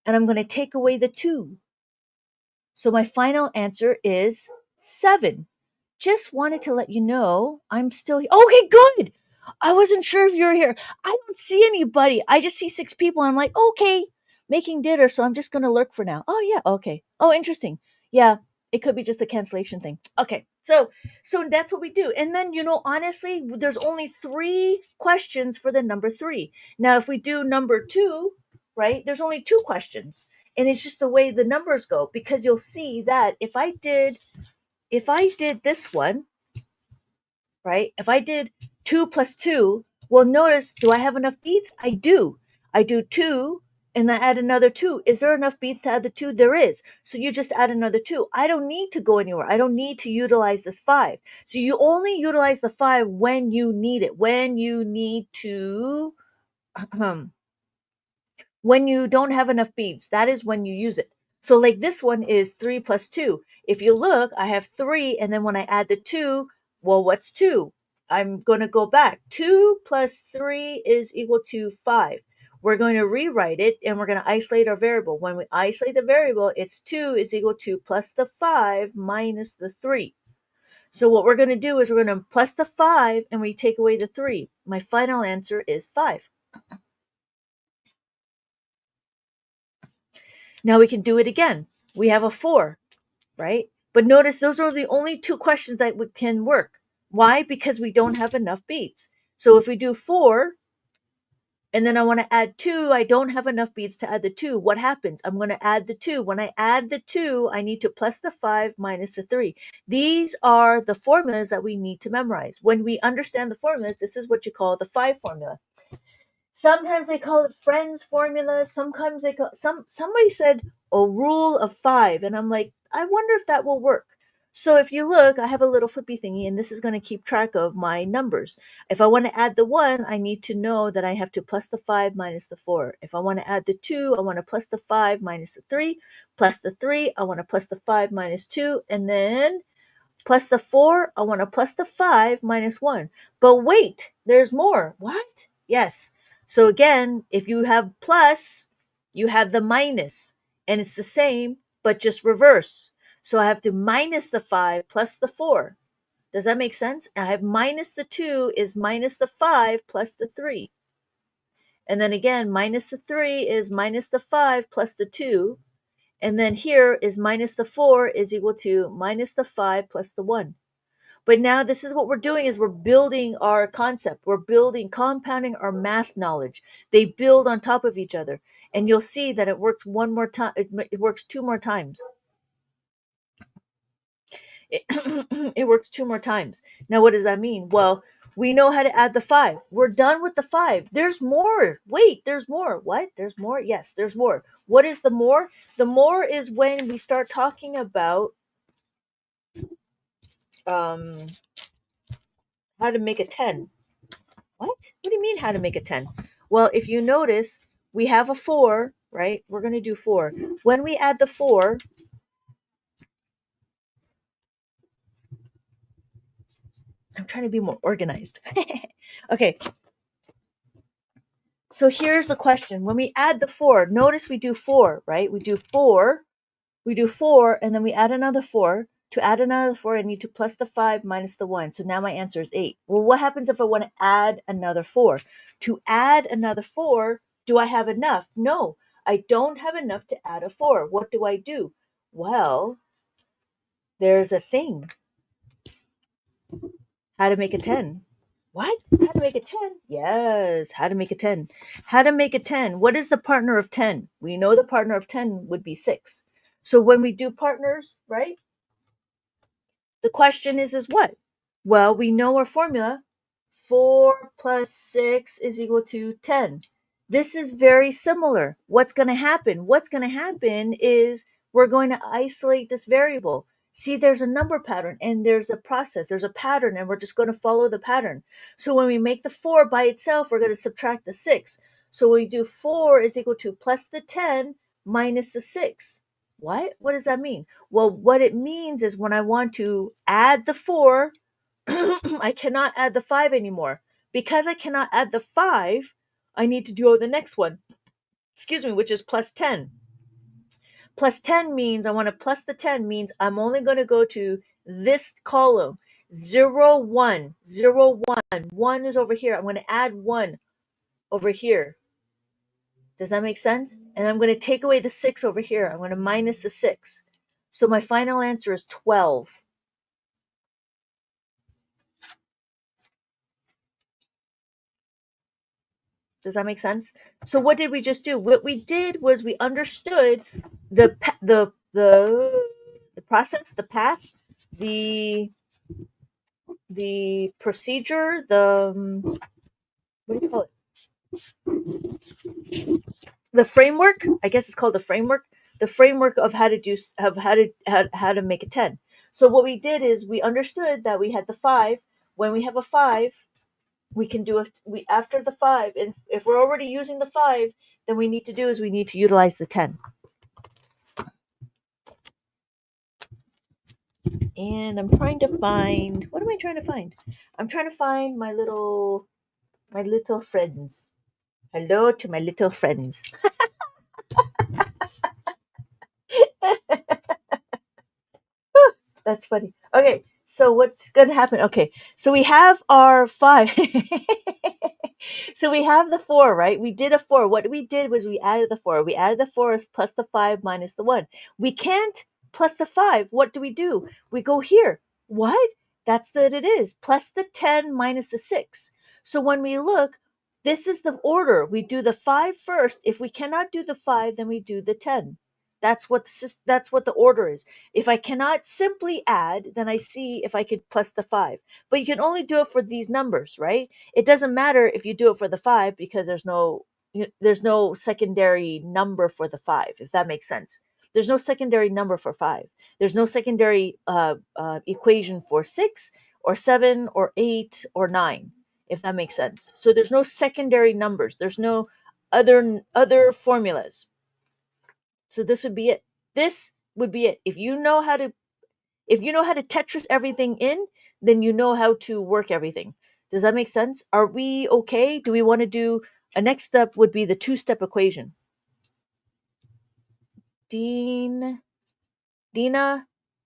and I'm going to take away the 2. So my final answer is 7. Just wanted to let you know I'm still here. Okay, good. I wasn't sure if you were here. I don't see anybody. I just see 6 people. I'm like, okay, making dinner. So I'm just going to lurk for now. Oh, yeah. Okay. Oh, interesting. Yeah. It could be just a cancellation thing. Okay. So that's what we do. And then, honestly, there's only 3 questions for the number 3. Now, if we do number 2, right, there's only 2 questions. And it's just the way the numbers go, because you'll see that if I did this one, right? If I did 2 plus 2, well, notice, do I have enough beads? I do. I do 2, and I add another 2. Is there enough beads to add the 2? There is. So you just add another 2. I don't need to go anywhere. I don't need to utilize this 5. So you only utilize the 5 when you need it, when you need to, when you don't have enough beads. That is when you use it. So like this one is 3 plus 2. If you look, I have 3, and then when I add the 2, well, what's 2? I'm going to go back. 2 plus 3 is equal to 5. We're going to rewrite it, and we're going to isolate our variable. When we isolate the variable, it's 2 is equal to plus the 5 minus the 3. So what we're going to do is we're going to plus the 5, and we take away the 3. My final answer is 5. Now we can do it again. We have a 4, right? But notice those are the only 2 questions that can work. Why? Because we don't have enough beads. So if we do 4, and then I want to add 2, I don't have enough beads to add the 2. What happens? I'm going to add the 2. When I add the 2, I need to plus the 5 minus the 3. These are the formulas that we need to memorize. When we understand the formulas, this is what you call the 5 formula. Sometimes they call it friends formula. Sometimes they call somebody said a rule of 5, and I'm like, I wonder if that will work. So if you look, I have a little flippy thingy, and this is going to keep track of my numbers. If I want to add the 1, I need to know that I have to plus the 5 minus the 4. If I want to add the 2, I want to plus the 5 minus the 3. Plus the 3, I want to plus the 5 minus 2. And then plus the 4, I want to plus the 5 minus 1. But wait, there's more. What? Yes. So again, if you have plus, you have the minus, and it's the same, but just reverse. So I have to minus the 5 plus the 4. Does that make sense? I have minus the 2 is minus the 5 plus the 3. And then again, minus the 3 is minus the 5 plus the 2. And then here is minus the 4 is equal to minus the 5 plus the 1. But now this is what we're doing is we're building our concept. We're compounding our math knowledge. They build on top of each other. And you'll see that it works one more time. It works 2 more times. It works 2 more times. Now, what does that mean? Well, we know how to add the 5. We're done with the 5. There's more. Wait, there's more. What? There's more? Yes, there's more. What is the more? The more is when we start talking about um, how to make a 10. What? What do you mean how to make a 10? Well, if you notice, we have a 4, right? We're going to do 4. When we add the 4, I'm trying to be more organized. Okay, so here's the question. When we add the 4, notice we do 4, right? We do 4, and then we add another 4. To add another 4, I need to plus the 5 minus the 1. So now my answer is 8. Well, what happens if I want to add another 4? To add another 4, do I have enough? No, I don't have enough to add a 4. What do I do? Well, there's a thing. How to make a 10. What? How to make a 10? Yes, how to make a 10. How to make a 10. What is the partner of 10? We know the partner of 10 would be 6. So when we do partners, right? The question is what? Well, we know our formula. 4 plus 6 is equal to 10. This is very similar. What's going to happen? What's going to happen is we're going to isolate this variable. See, there's a number pattern and there's a process, there's a pattern, and we're just going to follow the pattern. So when we make the 4 by itself, we're going to subtract the 6. So when we do 4 is equal to plus the 10 minus the 6. What? What does that mean? Well, what it means is when I want to add the 4, I cannot add the 5 anymore. Because I cannot add the 5, I need to do the next one, excuse me, which is plus 10. Plus 10 means I want to plus the 10 means I'm only going to go to this column. 0, 1, 0, 1. 1 is over here. I'm going to add 1 over here. Does that make sense? And I'm going to take away the 6 over here. I'm going to minus the 6. So my final answer is 12. Does that make sense? So what did we just do? What we did was we understood the process, the path, the the procedure, what do you call it? The framework. I guess it's called the framework. The framework of how to do of how to make a 10. So what we did is we understood that we had the 5. When we have a 5, we can do we after the 5, and if we're already using the 5, then we need to do is we need to utilize the 10. And I'm trying to find, what am I trying to find? I'm trying to find my little friends. Hello to my little friends. That's funny. Okay, so what's going to happen? Okay, so we have our 5. So we have the 4, right? We did a 4. What we did was we added the 4. We added the 4 is plus the 5 minus the 1. We can't plus the 5. What do? We go here. What? That's what it is. Plus the 10 minus the 6. So when we look, this is the order. We do the 5 first. If we cannot do the 5, then we do the 10. That's what the order is. If I cannot simply add, then I see if I could plus the 5. But you can only do it for these numbers, right? It doesn't matter if you do it for the 5 because there's no secondary number for the 5, if that makes sense. There's no secondary number for 5. There's no secondary equation for 6 or 7 or 8 or 9, if that makes sense. So there's no secondary numbers. There's no other formulas. So this would be it. This would be it. If you know how to Tetris everything in, then you know how to work everything. Does that make sense? Are we okay? Do we want to do a next step would be the two-step equation. Dina,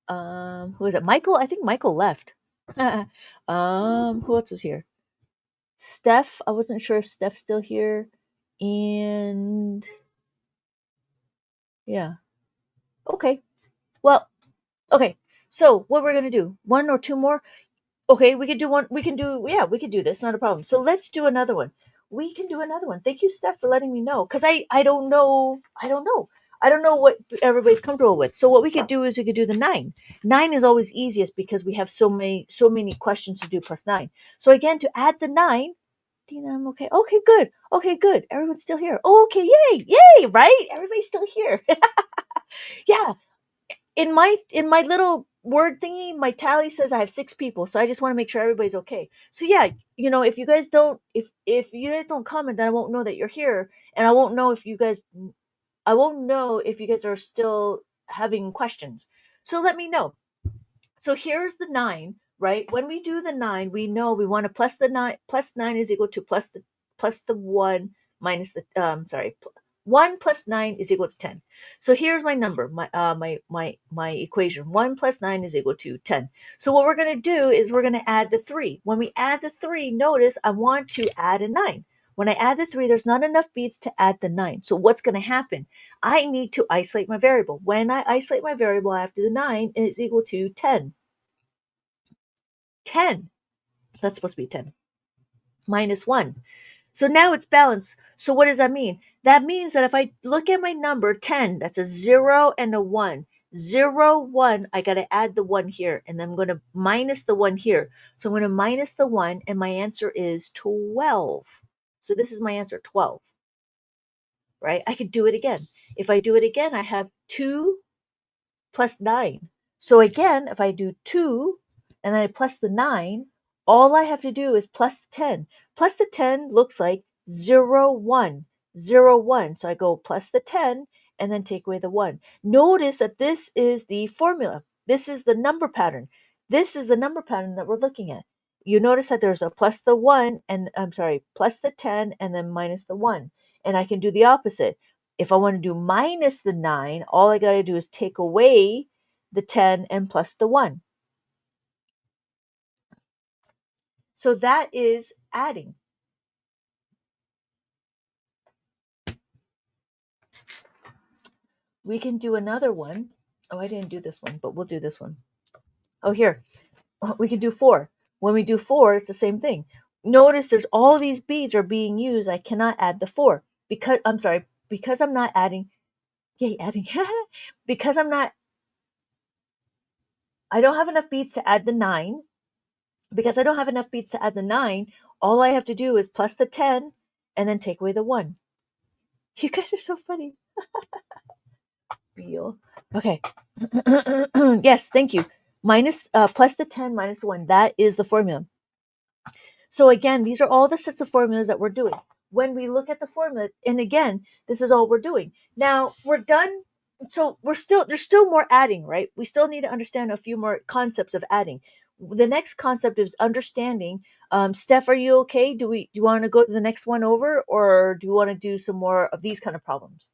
who is it? Michael? I think Michael left. Who else was here? Steph. I wasn't sure if Steph's still here. And yeah. Okay. Well, okay. So what we're gonna do? One or two more? Okay, we could do one. We could do this. Not a problem. So let's do another one. We can do another one. Thank you, Steph, for letting me know. Because I don't know. I don't know. I don't know what everybody's comfortable with. So what we could do is we could do the 9. 9 is always easiest because we have so many questions to do plus 9. So again, to add the 9, Dina, I'm okay. Okay, good. Okay, good. Everyone's still here. Oh, okay, yay, yay, right? Everybody's still here. Yeah, in my little word thingy, my tally says I have 6 people, so I just want to make sure everybody's okay. So yeah, if you guys don't, if you guys don't comment, then I won't know that you're here, and I won't know if you guys are still having questions. So let me know. So here's the 9, right? When we do the 9, we know we want to plus the 9. Plus 9 is equal to plus the 1 minus the sorry. 1 plus 9 is equal to 10. So here's my number, my equation. 1 plus 9 is equal to 10. So what we're going to do is we're going to add the 3. When we add the 3, notice I want to add a 9. When I add the 3, there's not enough beads to add the 9. So what's going to happen? I need to isolate my variable. When I isolate my variable after the 9, it is equal to 10. 10. That's supposed to be 10. Minus 1. So now it's balanced. So what does that mean? That means that if I look at my number 10, that's a 0 and a 1. 0, 1, I got to add the 1 here, and then I'm going to minus the 1 here. So I'm going to minus the 1, and my answer is 12. So this is my answer, 12, right? I could do it again. If I do it again, I have 2 plus 9. So again, if I do 2 and then I plus the 9, all I have to do is plus the 10. Plus the 10 looks like 0, 1, 0, 1. So I go plus the 10 and then take away the 1. Notice that this is the formula. This is the number pattern. This is the number pattern that we're looking at. You notice that there's a plus the 1 and I'm sorry, plus the 10 and then minus the 1. And I can do the opposite. If I want to do minus the 9, all I got to do is take away the 10 and plus the 1. So that is adding. We can do another one. Oh, I didn't do this one, but we'll do this one. Oh, here. We can do 4. When we do 4, it's the same thing. Notice there's all these beads are being used. I cannot add the 4 because I'm sorry, because I'm not adding. Yay, adding. Because I don't have enough beads to add the 9. Because I don't have enough beads to add the 9, all I have to do is plus the 10 and then take away the 1. You guys are so funny. Real. Okay. Yes, thank you. Plus the 10 minus the 1. That is the formula. So again, these are all the sets of formulas that we're doing. When we look at the formula, and again, this is all we're doing. Now we're done. So there's still more adding, right? We still need to understand a few more concepts of adding. The next concept is understanding. Steph, are you okay? Do you want to go to the next one over, or do you want to do some more of these kind of problems?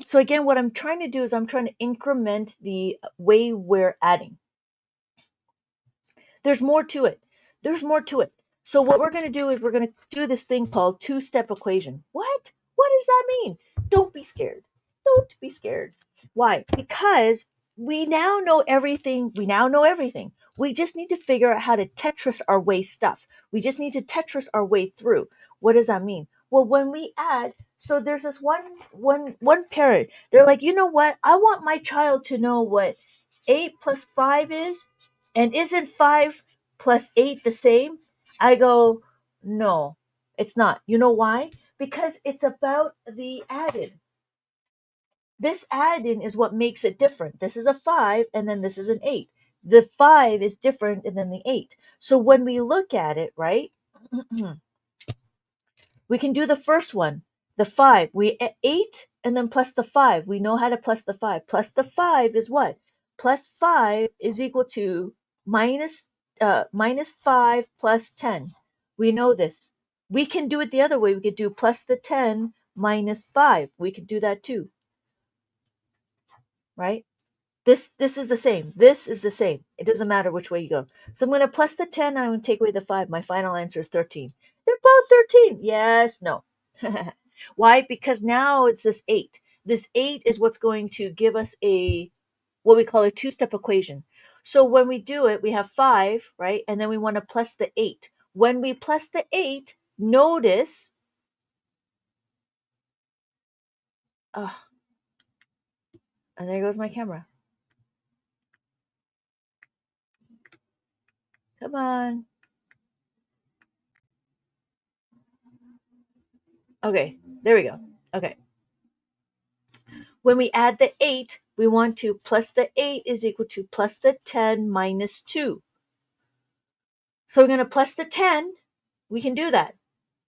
So again, what I'm trying to do is I'm trying to increment the way we're adding. There's more to it. There's more to it. So what we're going to do is we're going to do this thing called two-step equation. What? What does that mean? Don't be scared. Don't be scared. Why? Because we now know everything. We now know everything. We just need to figure out how to Tetris our way stuff. We just need to Tetris our way through. What does that mean? Well, when we add, so there's this one parent. They're like, you know what? I want my child to know what 8 plus 5 is, and isn't 5 plus 8 the same? I go, no, it's not. You know why? Because it's about the added. This add-in is what makes it different. This is a 5 and then this is an 8. The 5 is different than the 8. So when we look at it, right? We can do the first one, the 5. We 8 and then plus the 5. We know how to plus the 5. Plus the 5 is what? Plus 5 is equal to minus 5 plus 10. We know this. We can do it the other way. We could do plus the 10 minus 5. We could do that too, right? This is the same. This is the same. It doesn't matter which way you go. So I'm going to plus the 10 and I'm going to take away the 5. My final answer is 13. They're both 13. Yes, no. Why? Because now it's this 8. This 8 is what's going to give us what we call a two-step equation. So when we do it, we have 5, right? And then we want to plus the 8. When we plus the 8, notice, oh, and there goes my camera. Come on. Okay, there we go. Okay. When we add the 8, we want to plus the 8 is equal to plus the 10 minus 2. So we're going to plus the 10. We can do that.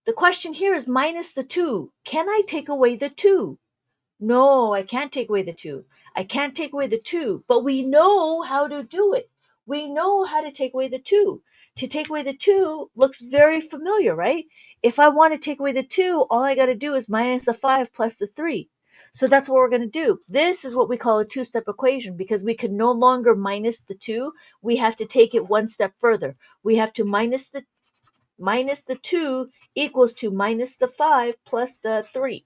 The question here is minus the 2. Can I take away the 2? No, I can't take away the 2. I can't take away the 2, but we know how to do it. We know how to take away the 2. to take away the 2 looks very familiar, right? If I want to take away the 2, all I got to do is minus the 5 plus the 3. So that's what we're going to do. This is what we call a two-step equation because we can no longer minus the 2. We have to take it one step further. We have to minus the 2 equals to minus the 5 plus the 3.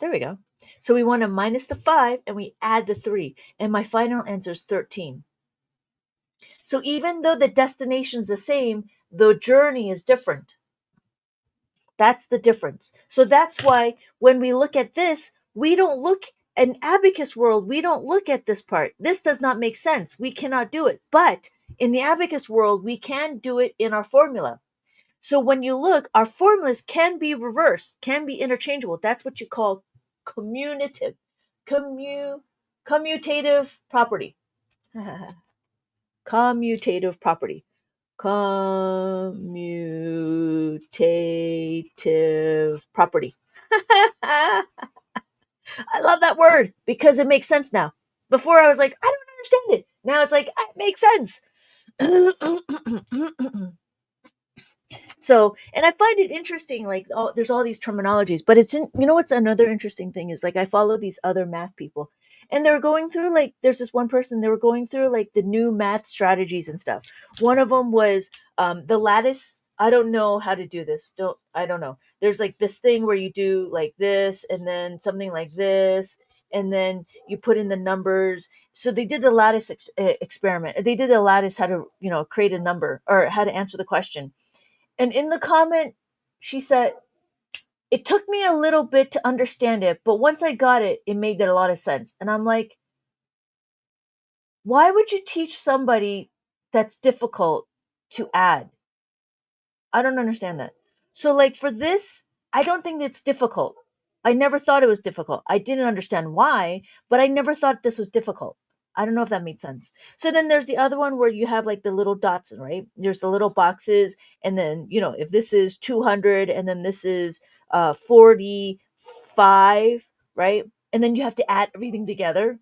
There we go. So we want to minus the 5 and we add the 3. And my final answer is 13. So even though the destination is the same, the journey is different. That's the difference. So that's why when we look at this, we don't look in abacus world, we don't look at this part. This does not make sense. We cannot do it. But in the abacus world, we can do it in our formula. So when you look, our formulas can be reversed, can be interchangeable. That's what you call commutative, commu, commutative property. Commutative property. Commutative property. I love that word because it makes sense now. Before I was like, I don't understand it. Now it's like, it makes sense. So, and I find it interesting, like there's all these terminologies, but it's in, you know, what's another interesting thing is like I follow these other math people and they're going through like, there's this one person, they were going through like the new math strategies and stuff. One of them was the lattice. I don't know how to do this. I don't know. There's like this thing where you do like this and then something like this and then you put in the numbers. So they did the lattice experiment. They did the lattice how to, you know, create a number or how to answer the question, and in the comment, she said, it took me a little bit to understand it, but once I got it, it made a lot of sense. And I'm like, why would you teach somebody that's difficult to add? I don't understand that. So, like for this, I don't think it's difficult. I never thought it was difficult. I didn't understand why, but I never thought this was difficult. I don't know if that made sense. So then there's the other one where you have like the little dots, right? There's the little boxes, and then you know if this is 200, and then this is 45, right? And then you have to add everything together.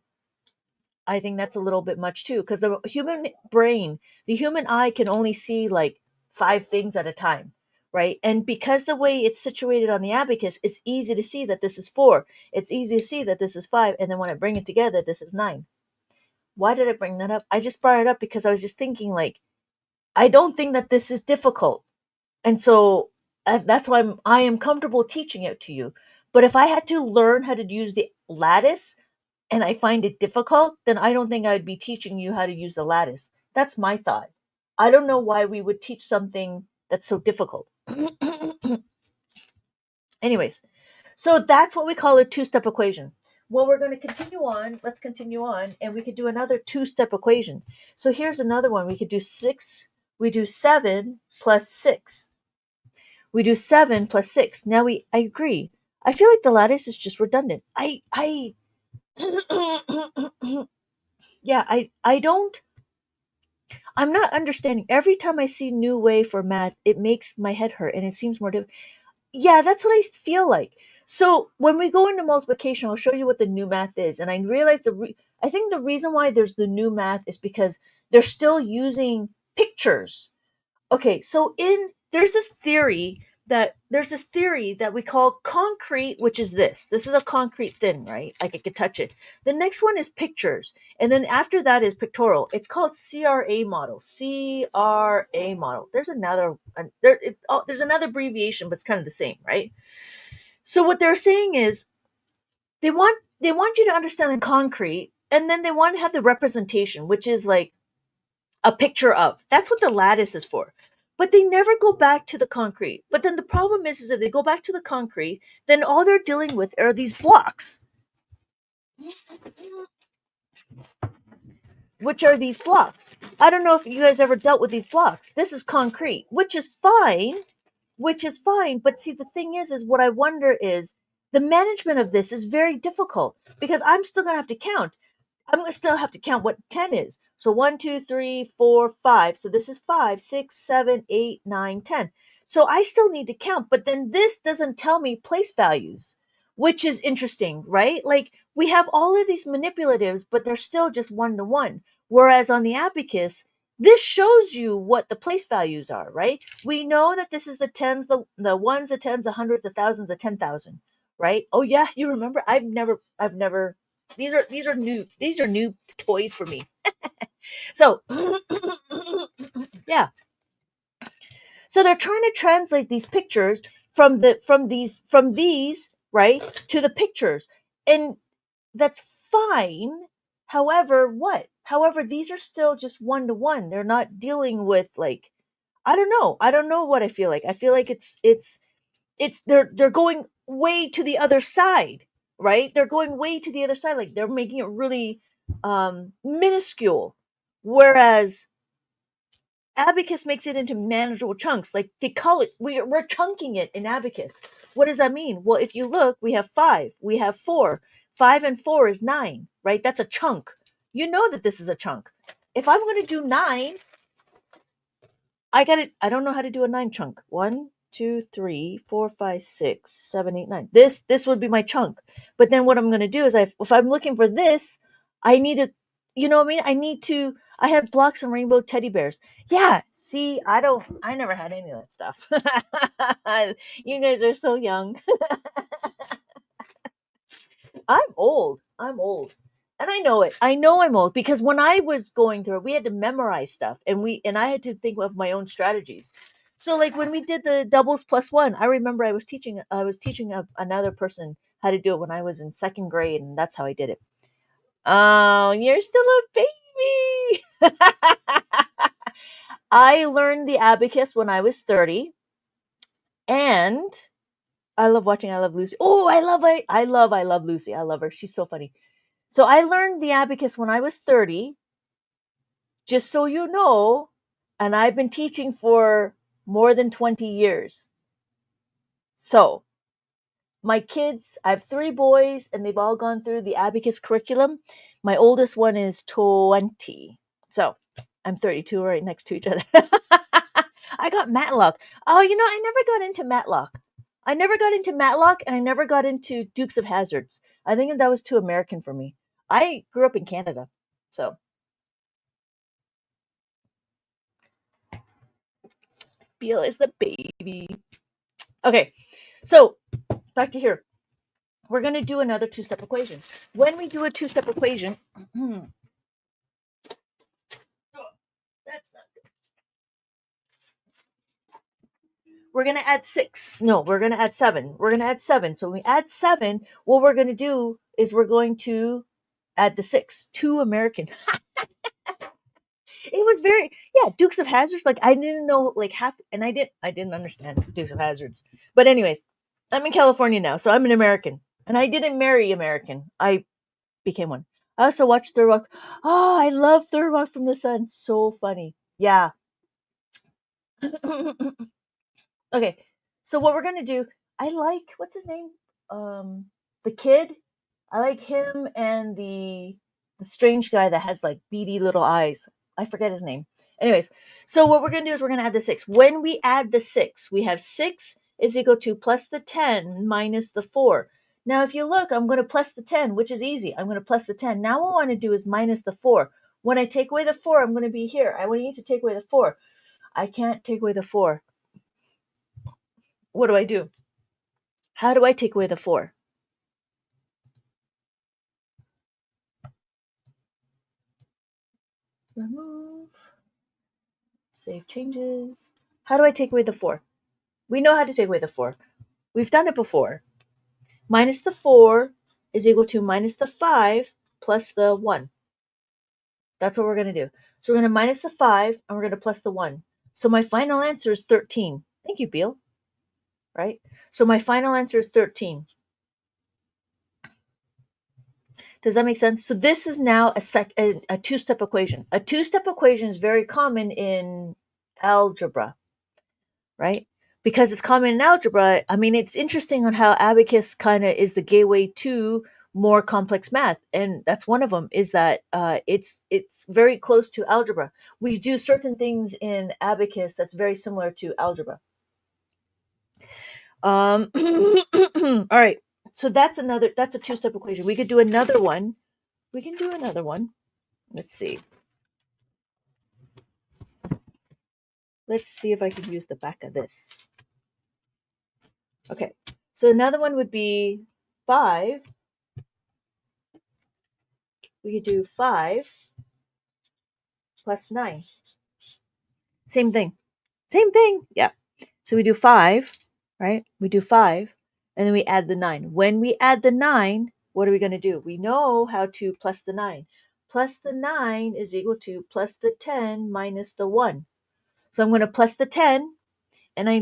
I think that's a little bit much too, because the human brain, the human eye can only see like 5 things at a time, right? And because the way it's situated on the abacus, it's easy to see that this is 4. It's easy to see that this is 5. And then when I bring it together, this is 9. Why did I bring that up? I just brought it up because I was just thinking, like, I don't think that this is difficult. And so that's why I am comfortable teaching it to you. But if I had to learn how to use the lattice, and I find it difficult, then I don't think I'd be teaching you how to use the lattice. That's my thought. I don't know why we would teach something that's so difficult. Anyways, so that's what we call a two-step equation. Well, we're going to continue on. Let's continue on, and we could do another two-step equation. So here's another one. We could do 6. We do 7 plus 6. We do 7 plus 6. Now I agree. I feel like the lattice is just redundant. Yeah, I don't, I'm not understanding. Every time I see new way for math, it makes my head hurt and it seems more yeah, that's what I feel like. So when we go into multiplication, I'll show you what the new math is. And I realize I think the reason why there's the new math is because they're still using pictures. Okay, so in there's this theory that we call concrete, which is this. This is a concrete thing, right? Like I could touch it. The next one is pictures, and then after that is pictorial. It's called CRA model. CRA model. There's another there's another abbreviation, but it's kind of the same, right? So what they're saying is they want you to understand the concrete, and then they want to have the representation, which is like a picture of. That's what the lattice is for. But they never go back to the concrete. But then the problem is if they go back to the concrete, then all they're dealing with are these blocks, which are these blocks. I don't know if you guys ever dealt with these blocks. This is concrete, which is fine. But see, the thing is what I wonder is the management of this is very difficult because I'm still going to have to count. I'm going to still have to count what 10 is. So 1, 2, 3, 4, 5. So this is 5, 6, 7, 8, 9, 10. So I still need to count, but then this doesn't tell me place values, which is interesting, right? Like we have all of these manipulatives, but they're still just one to one. Whereas on the abacus, this shows you what the place values are, right? We know that this is the tens, the ones, the tens, the hundreds, the thousands, the 10,000, right? Oh yeah, you remember? I've never. These are new toys for me. So yeah, so they're trying to translate these pictures from these right to the pictures, and that's fine. However, these are still just one to one. They're not dealing with, like, I don't know what I feel like. I feel like it's they're going way to the other side, right? They're going way to the other side, like they're making it really minuscule, whereas abacus makes it into manageable chunks. Like they call it, we're chunking it in abacus. What does that mean? Well, if you look, we have five, we have four. Five and four is nine, right? That's a chunk. You know that this is a chunk. If I'm going to do nine, I got it. I don't know how to do a nine chunk. One, two, three, four, five, six, seven, eight, nine. This would be my chunk. But then what I'm gonna do is, if I'm looking for this, I need to, you know what I mean? I need to. I have blocks and rainbow teddy bears. Yeah. See, I don't. I never had any of that stuff. You guys are so young. I'm old. I'm old. And I know it. I know I'm old because when I was going through it, we had to memorize stuff, and I had to think of my own strategies. So like when we did the doubles plus one, I remember I was teaching another person how to do it when I was in second grade, and that's how I did it. Oh, you're still a baby. I learned the abacus when I was 30, and I love watching I Love Lucy. Oh, I love Lucy. I love her. She's so funny. So I learned the abacus when I was 30, just so you know, and I've been teaching for more than 20 years. So my kids, I have three boys, and they've all gone through the abacus curriculum. My oldest one is 20. So I'm 32, right next to each other. I got Matlock. Oh, I never got into Matlock. I never got into Matlock, and I never got into Dukes of Hazards. I think that was too American for me. I grew up in Canada. So Beal is the baby. Okay, so back to here. We're going to do another two-step equation. When we do a two-step equation, that's not good. We're going to add six. No, we're going to add seven. We're going to add seven. So when we add seven, what we're going to do is we're going to add the six. Two American. It was very, yeah, Dukes of Hazards. Like I didn't know like half, and I didn't understand Dukes of Hazards. But anyways, I'm in California now, so I'm an American, and I didn't marry American. I became one. I also watched Third Rock. Oh, I love Third Rock from the Sun. So funny. Yeah. Okay. So what we're gonna do? I like, what's his name? Um, the kid. I like him and the strange guy that has like beady little eyes. I forget his name. Anyways, so what we're gonna do is we're gonna add the six. When we add the six, we have six is equal to plus the 10 minus the four. Now, if you look, I'm gonna plus the 10, which is easy. I'm gonna plus the 10. Now, what I want to do is minus the four. When I take away the four, I'm gonna be here. I need to take away the four. I can't take away the four. What do I do? How do I take away the four? Remove. Save changes. How do I take away the four? We know how to take away the four. We've done it before. Minus the four is equal to minus the five plus the one. That's what we're going to do. So we're going to minus the five and we're going to plus the one. So my final answer is 13. Thank you, Beal. Right? So my final answer is 13. Does that make sense? So this is now a two-step equation. A two-step equation is very common in algebra, right? Because it's common in algebra. I mean, it's interesting on how abacus kind of is the gateway to more complex math, and that's one of them. Is that it's very close to algebra. We do certain things in abacus that's very similar to algebra. All right. So that's a two-step equation. We could do another one. We can do another one. Let's see. let's see if I can use the back of this. Okay, so another one would be 5. We could do 5 plus 9. Same thing. Same thing. Yeah. So we do 5, right? We do 5, and then we add the 9. When we add the 9, what are we going to do? We know how to plus the 9. Plus the 9 is equal to plus the 10 minus the 1. So I'm going to plus the 10, and I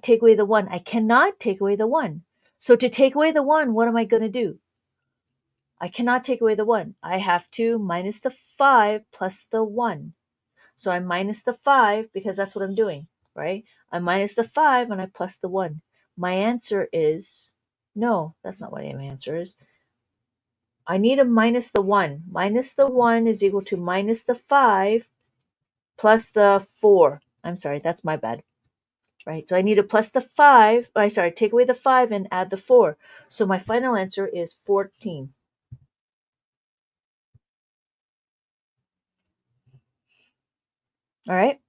take away the 1. I cannot take away the 1. So to take away the 1, what am I going to do? I cannot take away the 1. I have to minus the 5 plus the 1. So I minus the 5 because that's what I'm doing, right? I minus the 5 and I plus the 1. My answer is no, that's not what my answer is. I need to minus the 1. Minus the 1 is equal to minus the 5 plus the 4. I'm sorry, that's my bad. Right? So I need to plus the 5. Take away the 5 and add the 4. So my final answer is 14. All right?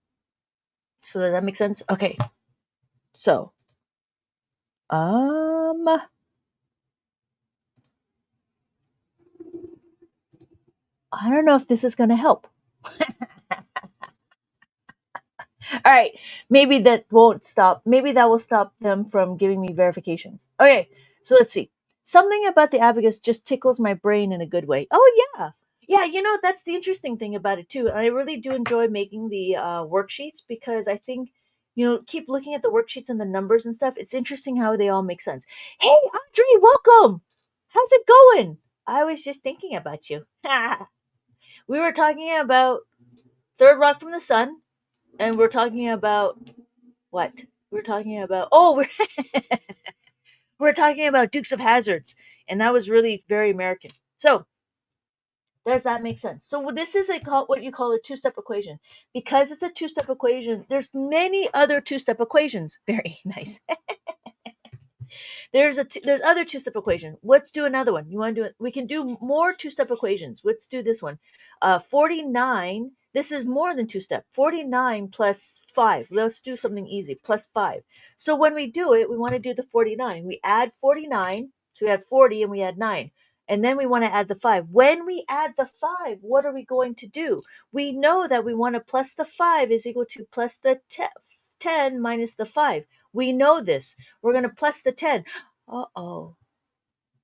So does that make sense? Okay. So, I don't know if this is going to help. All right, maybe that won't stop. Maybe that will stop them from giving me verifications. Okay, so let's see. Something about the abacus just tickles my brain in a good way. Oh yeah, yeah. That's the interesting thing about it too. I really do enjoy making the worksheets because I think keep looking at the worksheets and the numbers and stuff. It's interesting how they all make sense. Hey, Audrey, welcome. How's it going? I was just thinking about you. We were talking about third rock from the sun, and we're talking about what? We're talking about we're talking about Dukes of Hazards, and that was really very American. So does that make sense? So this is what you call a two-step equation. Because it's a two-step equation, there's many other two-step equations. Very nice. There's other two-step equation. Let's do another one. You want to do it? We can do more two-step equations. Let's do this one. 49. This is more than two-step. 49 plus 5. Let's do something easy. Plus 5. So when we do it, we want to do the 49. We add 49. So we add 40 and we add 9. And then we want to add the 5. When we add the 5, what are we going to do? We know that we want to plus the 5 is equal to plus the 10 minus the 5. We know this. We're going to plus the 10. Uh-oh.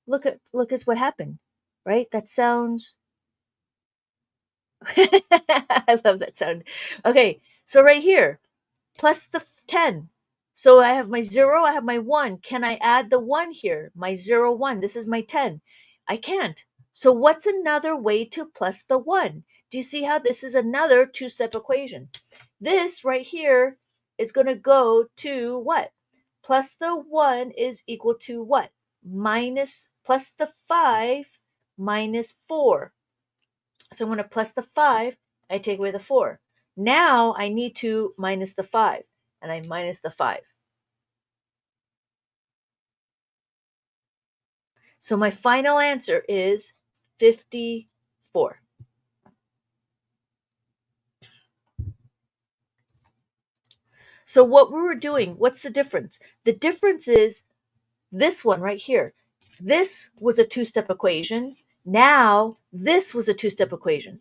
Look at what happened. Right? That sounds I love that sound. Okay, so right here, plus the 10. So I have my 0, I have my 1. Can I add the 1 here? My 0, 1. This is my 10. I can't. So what's another way to plus the 1? Do you see how this is another two-step equation? This right here is going to go to what? Plus the 1 is equal to what? Minus plus the 5 minus 4. So I'm going to plus the 5. I take away the 4. Now I need to minus the 5. And I minus the 5. So my final answer is 54. So what we were doing, what's the difference? The difference is this one right here. This was a two-step equation. Now this was a two-step equation.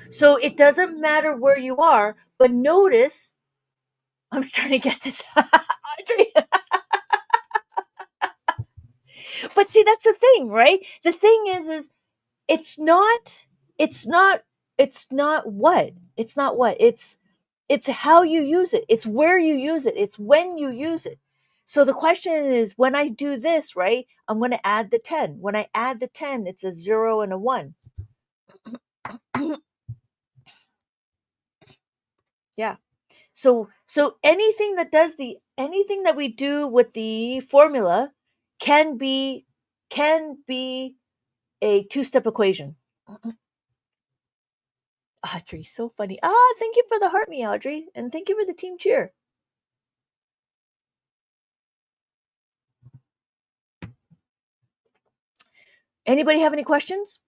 So it doesn't matter where you are, but notice I'm starting to get this. Audrey. But see, that's the thing, right? The thing is it's not it's not it's not what it's not what it's how you use it, it's where you use it, it's when you use it. So the question is, when I do this, right, I'm going to add the 10. When I add the 10, it's a 0 and a 1. Yeah. So anything that we do with the formula can be a two-step equation. Audrey, so funny. Thank you for the heart me, Audrey, and thank you for the team cheer. Anybody have any questions?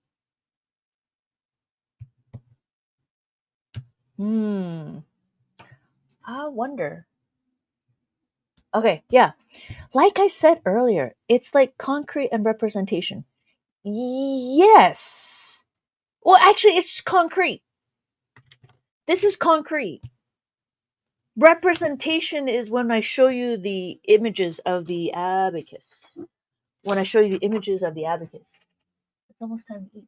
Hmm. I wonder. Okay, yeah. Like I said earlier, it's like concrete and representation. Yes. Well, actually, it's concrete. This is concrete. Representation is when I show you the images of the abacus. When I show you the images of the abacus. It's almost time to eat.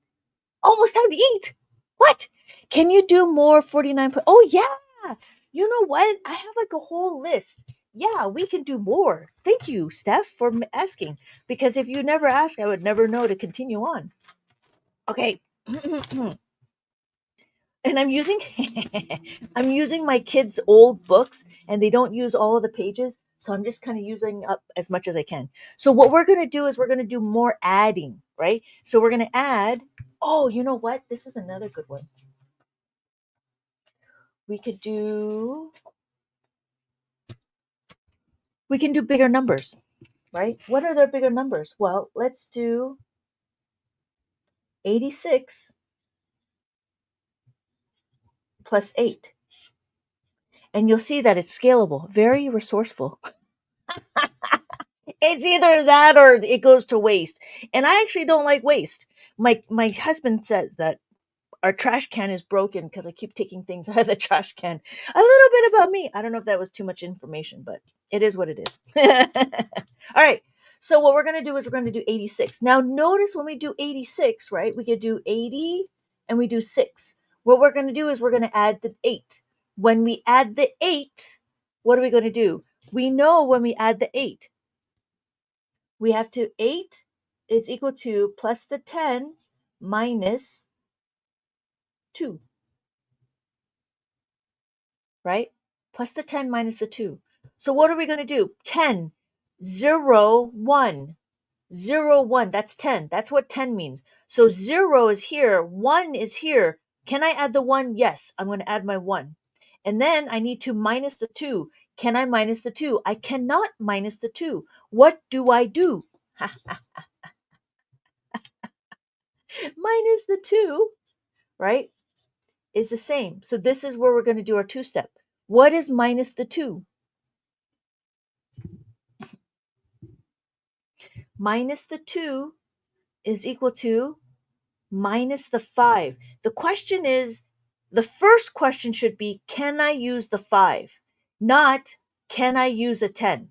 Almost time to eat. What? Can you do more 49? Oh, yeah. You know what? I have like a whole list. Yeah, we can do more. Thank you, Steph, for asking. Because if you never ask, I would never know to continue on. Okay. And I'm using I'm using my kids' old books and they don't use all of the pages, so I'm just kind of using up as much as I can. So what we're going to do is we're going to do more adding, right? So we're going to add, oh, you know what? This is another good one. We could do we can do bigger numbers, right? What are their bigger numbers? Well, let's do 86 plus 8. And you'll see that it's scalable, very resourceful. It's either that or it goes to waste. And I actually don't like waste. My husband says that our trash can is broken because I keep taking things out of the trash can. A little bit about me. I don't know if that was too much information, but it is what it is. All right. So what we're going to do is we're going to do 86. Now notice when we do 86, right? We could do 80 and we do 6. What we're going to do is we're going to add the 8. When we add the 8, what are we going to do? We know when we add the 8, we have to 8 is equal to plus the 10 minus 2, right? Plus the 10 minus the 2. So what are we going to do? 10, 0, 1. 0, 1. That's 10. That's what 10 means. So 0 is here. 1 is here. Can I add the 1? Yes. I'm going to add my 1. And then I need to minus the 2. Can I minus the 2? I cannot minus the 2. What do I do? Minus the 2, right, is the same. So this is where we're going to do our two-step. What is minus the 2? Minus the 2 is equal to minus the 5. The question is, the first question should be, can I use the 5? Not, can I use a 10?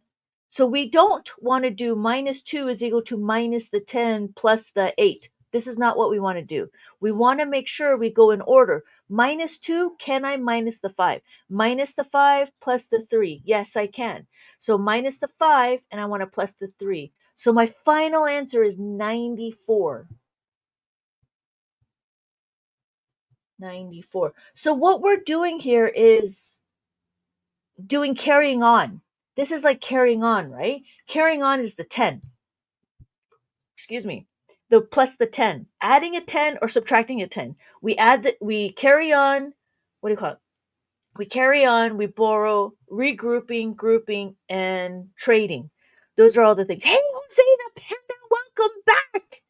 So we don't want to do minus 2 is equal to minus the 10 plus the 8. This is not what we want to do. We want to make sure we go in order. Minus 2, can I minus the 5? Minus the 5 plus the 3. Yes, I can. So minus the 5, and I want to plus the 3. So my final answer is 94. 94. So what we're doing here is doing carrying on. This is like carrying on, right? Carrying on is the 10. Excuse me. The plus the 10. Adding a 10 or subtracting a 10. We carry on, what do you call it? We carry on, we borrow, regrouping, grouping, and trading. Those are all the things. Hey, Jose the Panda, welcome back.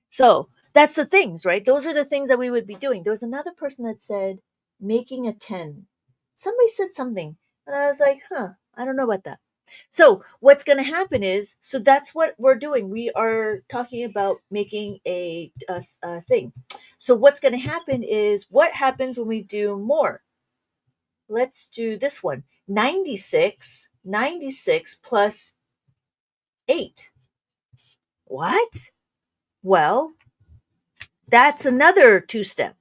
So that's the things, right? Those are the things that we would be doing. There was another person that said making a 10. Somebody said something, and I was like, huh, I don't know about that. So what's going to happen is, so that's what we're doing. We are talking about making a thing. So what's going to happen is, what happens when we do more? Let's do this one. 96 plus 8. What? Well, that's another two-step,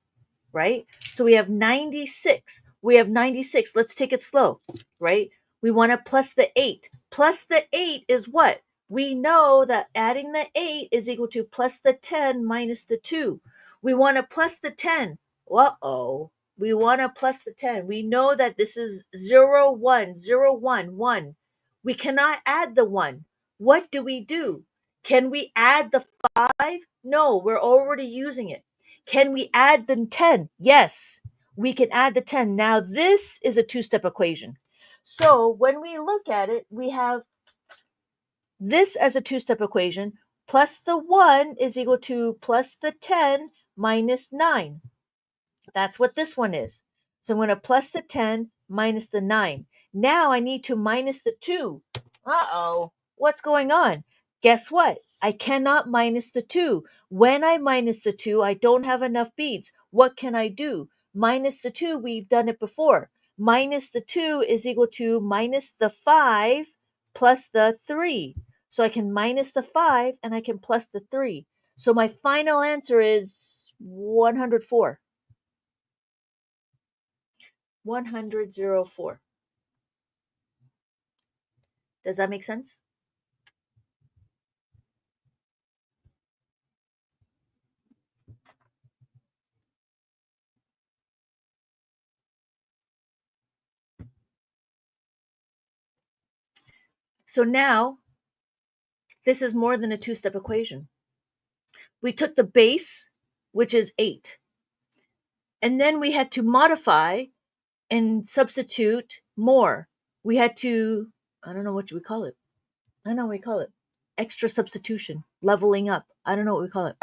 right? So we have 96. We have 96. Let's take it slow, right? We want to plus the 8. Plus the 8 is what? We know that adding the 8 is equal to plus the 10 minus the 2. We want to plus the 10. Uh-oh. We want to plus the 10. We know that this is 0, 1, 0, 1, 1. We cannot add the 1. What do we do? Can we add the 5? No, we're already using it. Can we add the 10? Yes, we can add the 10. Now, this is a two-step equation. So when we look at it, we have this as a two-step equation. Plus the 1 is equal to plus the 10 minus 9. That's what this one is. So I'm going to plus the 10 minus the 9. Now I need to minus the 2. Uh-oh. What's going on? Guess what? I cannot minus the 2. When I minus the 2, I don't have enough beads. What can I do? Minus the 2, we've done it before. Minus the 2 is equal to minus the 5 plus the 3. So I can minus the 5 and I can plus the 3. So my final answer is 104. 104. Does that make sense? So now this is more than a two-step equation. We took the base, which is 8, and then we had to modify and substitute more. We had to, I don't know what we call it. I don't know what we call it. Extra substitution, leveling up. I don't know what we call it.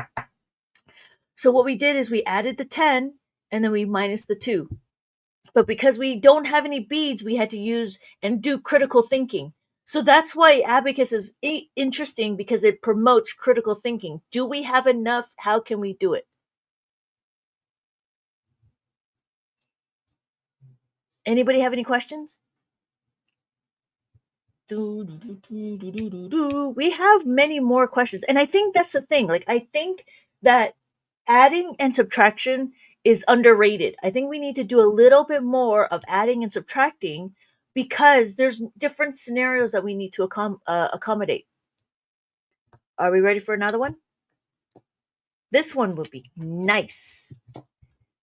So what we did is we added the 10 and then we minus the 2. But because we don't have any beads, we had to use and do critical thinking. So that's why abacus is interesting, because it promotes critical thinking. Do we have enough? How can we do it? Anybody have any questions? We have many more questions. And I think that's the thing. Like, I think that adding and subtraction is underrated. I think we need to do a little bit more of adding and subtracting, because there's different scenarios that we need to accommodate. Are we ready for another one? This one would be nice.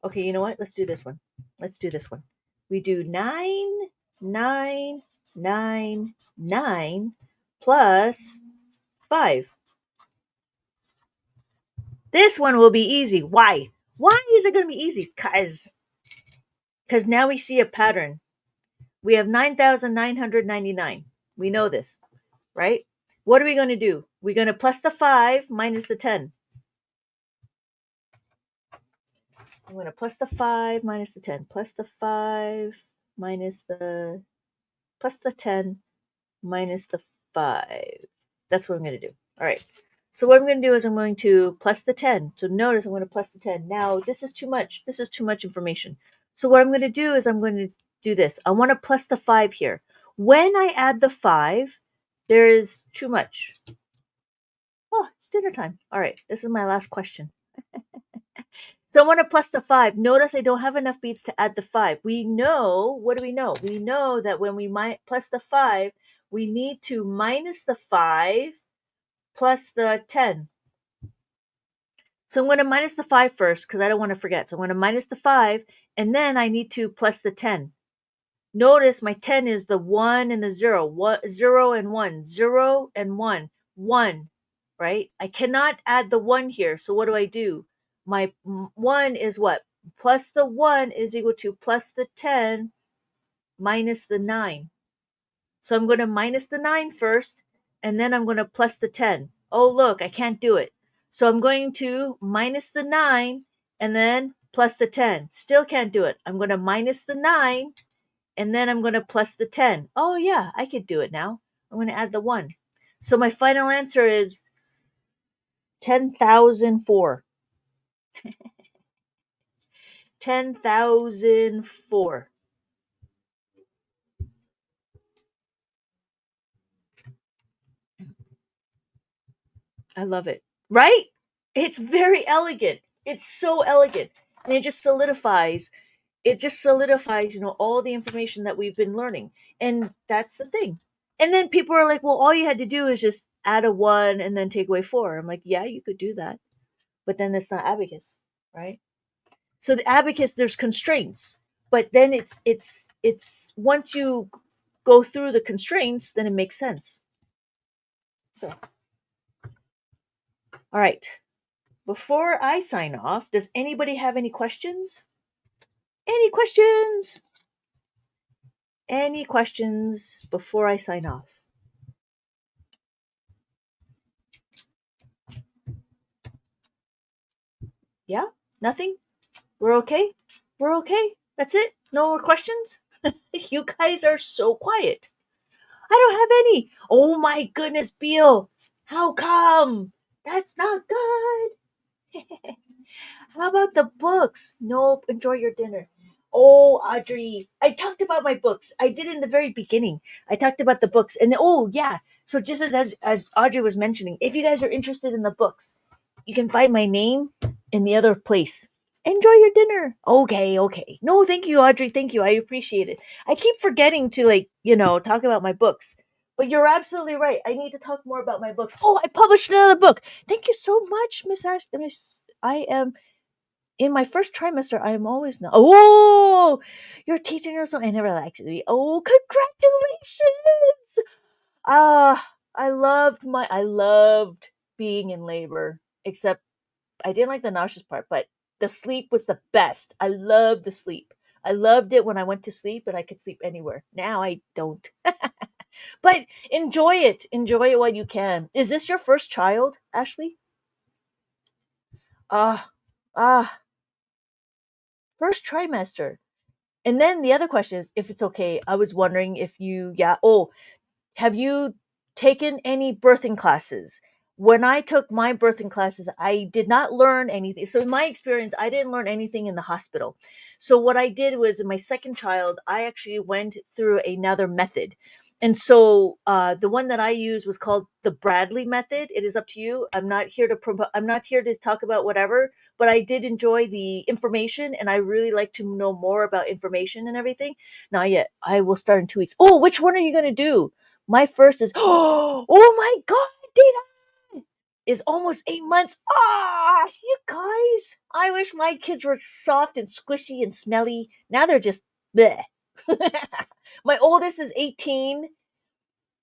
Okay, you know what? Let's do this one. Let's do this one. We do 9, 9, 9, 9 plus 5. This one will be easy. Why? Why is it going to be easy? Because now we see a pattern. We have 9,999. We know this, right? What are we going to do? We're going to plus the 5 minus the 10. I'm going to plus the 5 minus the 10. Plus the 5 minus the plus the 10 minus the 5. That's what I'm going to do. All right. So what I'm going to do is I'm going to plus the 10. So notice I'm going to plus the 10. Now, this is too much. This is too much information. So what I'm going to do is I'm going to do this. I want to plus the 5 here. When I add the 5, there is too much. Oh, it's dinner time. All right. This is my last question. So I want to plus the 5. Notice I don't have enough beads to add the 5. We know, what do we know? We know that when we plus the 5, we need to minus the 5 plus the 10. So I'm going to minus the 5 first, because I don't want to forget. So I'm going to minus the 5, and then I need to plus the 10. Notice my 10 is the 1 and the 0. 0 and 1. 0 and 1. 1, right? I cannot add the 1 here. So what do? My 1 is what? Plus the 1 is equal to plus the 10 minus the 9. So I'm going to minus the 9 first, and then I'm going to plus the 10. Oh, look, I can't do it. So I'm going to minus the 9 and then plus the 10. Still can't do it. I'm going to minus the 9 and then I'm going to plus the 10. Oh, yeah, I could do it now. I'm going to add the 1. So my final answer is 10,004. 10,004. I love it. Right? It's very elegant. It's so elegant. And it just solidifies, all the information that we've been learning. And that's the thing. And then people are like, well, all you had to do is just add a 1 and then take away 4. I'm like, yeah, you could do that. But then that's not abacus, right? So the abacus, there's constraints. But then it's once you go through the constraints, then it makes sense. So, all right. Before I sign off, does anybody have any questions? Any questions? Any questions before I sign off? Yeah? Nothing? We're okay? We're okay? That's it? No more questions? You guys are so quiet. I don't have any. Oh my goodness, Beal. How come? That's not good. How about the books? Nope. Enjoy your dinner. Oh, Audrey, I talked about my books. I did in the very beginning. I talked about the books, and oh yeah. So just as Audrey was mentioning, if you guys are interested in the books, you can find my name in the other place. Enjoy your dinner. Okay, okay. No, thank you, Audrey. Thank you. I appreciate it. I keep forgetting to talk about my books. But you're absolutely right. I need to talk more about my books. Oh, I published another book. Thank you so much, Miss Ash. Miss, I am in my first trimester. I am always not. Oh, you're teaching yourself and relaxing. Oh, congratulations! I loved being in labor. Except I didn't like the nauseous part, but the sleep was the best. I loved the sleep. I loved it when I went to sleep and I could sleep anywhere. Now I don't. But enjoy it. Enjoy it while you can. Is this your first child, Ashley? Ah, ah, first trimester. And then the other question is, if it's okay, I was wondering if you, yeah, oh, have you taken any birthing classes? When I took my birthing classes, I did not learn anything. So, in my experience, I didn't learn anything in the hospital. So, what I did was, in my second child, I actually went through another method. And so, the one that I used was called the Bradley method. It is up to you. I'm not here to talk about whatever, but I did enjoy the information, and I really like to know more about information and everything. Not yet. I will start in 2 weeks. Oh, which one are you gonna do? My first is oh my god, Dana is almost 8 months. Ah, you guys. I wish my kids were soft and squishy and smelly. Now they're just bleh. my oldest is 18.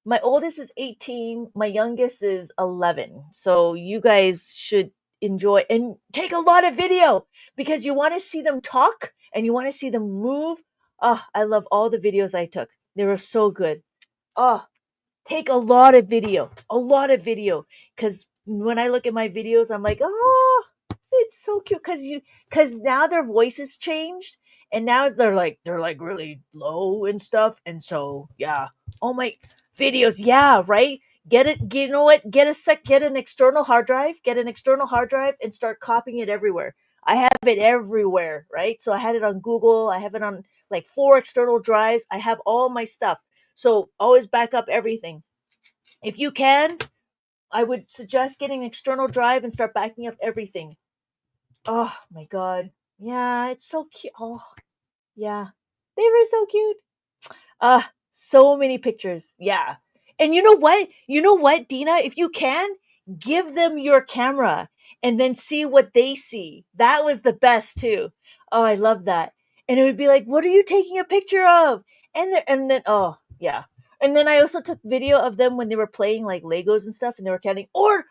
My oldest is 18. My youngest is 11. So you guys should enjoy and take a lot of video because you want to see them talk and you want to see them move. Oh, I love all the videos I took. They were so good. Oh, take a lot of video, because when I look at my videos I'm like, oh, it's so cute, because now their voices changed, and now they're like really low and stuff, and so yeah. Oh my videos, yeah, right. You know what, get an external hard drive, and start copying it everywhere. I have it everywhere, right? So I had it on Google, I have it on like 4 external drives, I have all my stuff. So always back up everything. If you can, I would suggest getting an external drive and start backing up everything. Oh my god. Yeah, it's so cute. Oh, yeah. They were so cute. So many pictures. Yeah. And you know what? You know what, Dina? If you can, give them your camera and then see what they see. That was the best too. Oh, I love that. And it would be like, "What are you taking a picture of?" And then oh, yeah. And then I also took video of them when they were playing like Legos and stuff and they were counting. Or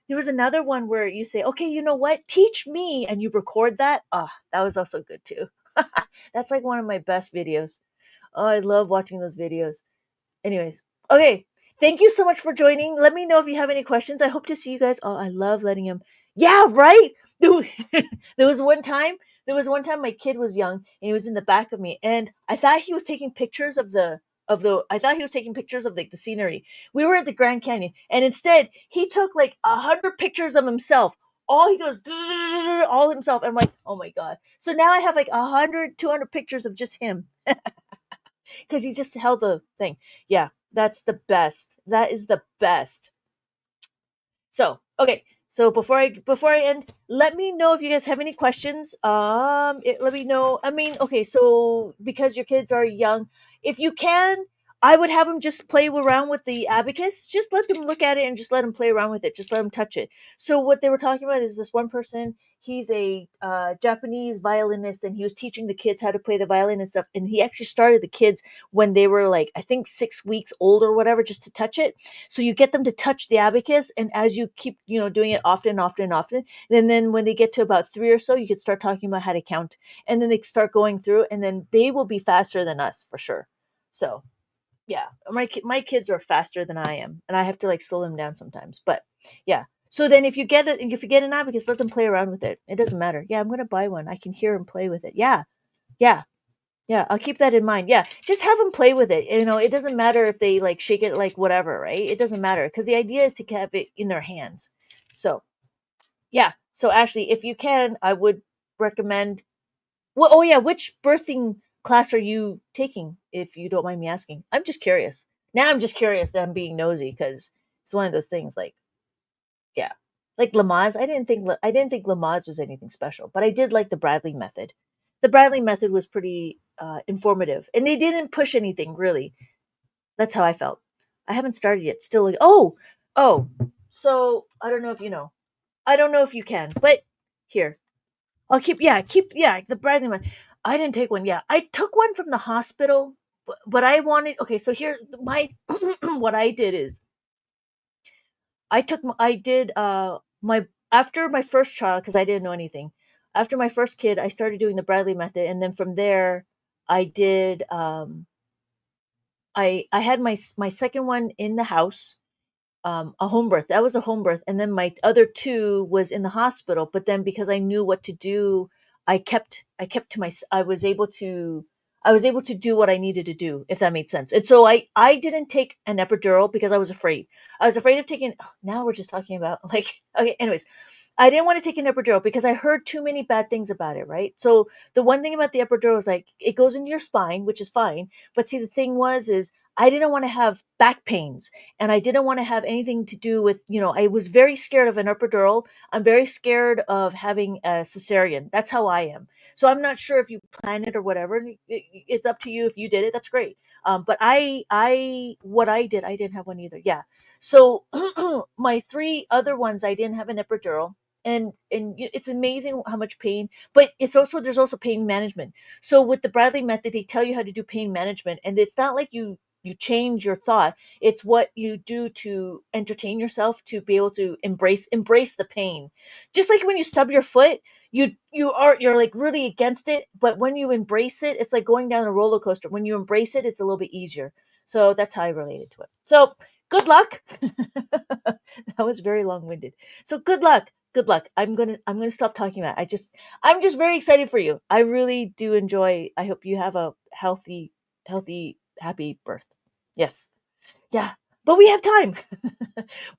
there was another one where you say, "Okay, you know what? Teach me," and you record that. Oh, that was also good too. That's like one of my best videos. Oh, I love watching those videos. Anyways, okay. Thank you so much for joining. Let me know if you have any questions. I hope to see you guys. Oh, I love letting him. Yeah, right. Dude, there was one time. There was one time my kid was young and he was in the back of me, and I thought he was taking pictures of the. I thought he was taking pictures of like the scenery. We were at the Grand Canyon, and instead he took like 100 pictures of himself. All he goes all himself. I'm like, oh my god. So now I have like 100, 200 pictures of just him because he just held the thing. Yeah, that's the best. That is the best. So, okay. So before I end, let me know if you guys have any questions. Let me know. I mean, okay. So because your kids are young, if you can, I would have them just play around with the abacus. Just let them look at it and just let them play around with it. Just let them touch it. So what they were talking about is this one person. He's a Japanese violinist, and he was teaching the kids how to play the violin and stuff. And he actually started the kids when they were like, I think 6 weeks old or whatever, just to touch it. So you get them to touch the abacus, and as you keep, doing it often, often, often, then when they get to about 3 or so, you could start talking about how to count, and then they start going through, and then they will be faster than us for sure. So yeah, my kids are faster than I am, and I have to like slow them down sometimes. But yeah. So then if you get an abacus, let them play around with it. It doesn't matter. Yeah, I'm gonna buy one. I can hear them play with it. Yeah, yeah. Yeah, I'll keep that in mind. Yeah, just have them play with it. It doesn't matter if they like shake it like whatever, right? It doesn't matter because the idea is to have it in their hands. So, yeah. So actually, if you can, I would recommend. Well, oh yeah, which birthing class are you taking? If you don't mind me asking, I'm just curious. Now I'm just curious that I'm being nosy because it's one of those things. Like, yeah, like Lamaze. I didn't think Lamaze was anything special, but I did like the Bradley method. The Bradley method was pretty informative, and they didn't push anything really. That's how I felt. I haven't started yet. Still, like, oh. So I don't know if you know. I don't know if you can, but here I'll keep the Bradley one. I didn't take one. Yeah, I took one from the hospital, but I wanted. Okay, so here my what I did is I did my after my first child because I didn't know anything. After my first kid, I started doing the Bradley method, and then from there, I did. I had my second one in the house, a home birth. That was a home birth, and then my other two was in the hospital. But then because I knew what to do, I kept to my. I was able to do what I needed to do, if that made sense. And so I didn't take an epidural because I was afraid. I was afraid of taking. Oh, now we're just talking about like okay. Anyways, I didn't want to take an epidural because I heard too many bad things about it, right? So the one thing about the epidural is like it goes into your spine, which is fine. But see, the thing was is I didn't want to have back pains and I didn't want to have anything to do with, I was very scared of an epidural. I'm very scared of having a cesarean. That's how I am. So I'm not sure if you plan it or whatever. It's up to you if you did it. That's great. But what I did, I didn't have one either. Yeah. So my three other ones, I didn't have an epidural, and it's amazing how much pain, but there's also pain management. So with the Bradley method, they tell you how to do pain management, and it's not like you change your thought. It's what you do to entertain yourself to be able to embrace the pain. Just like when you stub your foot, you're like really against it, but when you embrace it, it's like going down a roller coaster. When you embrace it, it's a little bit easier. So that's how I related to it. So good luck. That was very long-winded. So good luck. Good luck. I'm gonna stop talking about it. I'm just very excited for you. I really do enjoy. I hope you have a healthy, happy birth. Yes. Yeah. But we have time.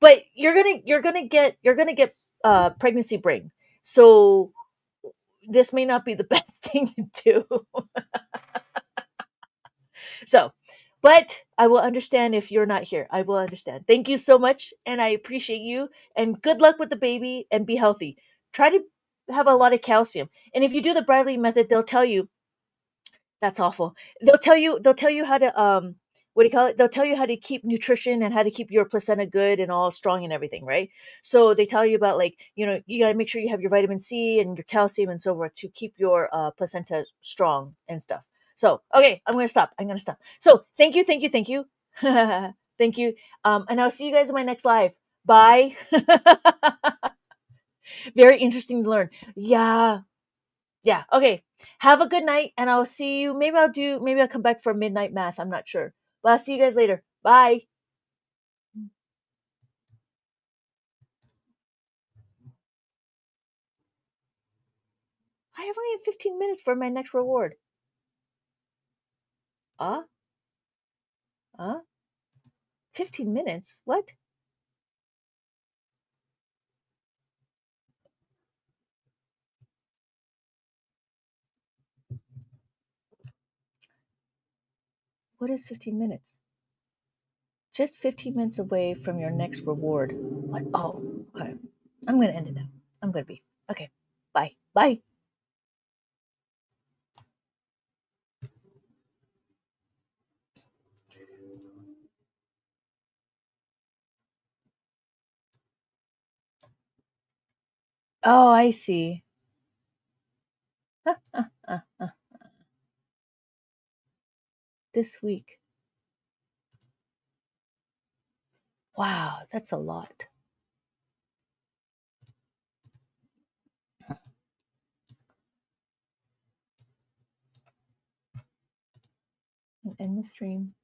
But you're gonna get pregnancy brain. So this may not be the best thing to do. So, but I will understand if you're not here. I will understand. Thank you so much, and I appreciate you. And good luck with the baby, and be healthy. Try to have a lot of calcium. And if you do the Bradley method, they'll tell you that's awful. They'll tell you how to what do you call it? They'll tell you how to keep nutrition and how to keep your placenta good and all strong and everything, right? So they tell you about like, you got to make sure you have your vitamin C and your calcium and so forth to keep your placenta strong and stuff. So, okay, I'm going to stop. I'm going to stop. So, thank you, thank you, thank you. Thank you. And I'll see you guys in my next live. Bye. Very interesting to learn. Yeah. Yeah. Okay. Have a good night and I'll see you. Maybe I'll come back for midnight math. I'm not sure. But I'll see you guys later. Bye. I have only 15 minutes for my next reward. Uh? Uh? 15 minutes? What? What is 15 minutes? Just 15 minutes away from your next reward. What? Oh, okay. I'm going to end it now. I'm going to be. Okay. Bye. Bye. Oh, I see. This week. Wow, that's a lot. End the stream.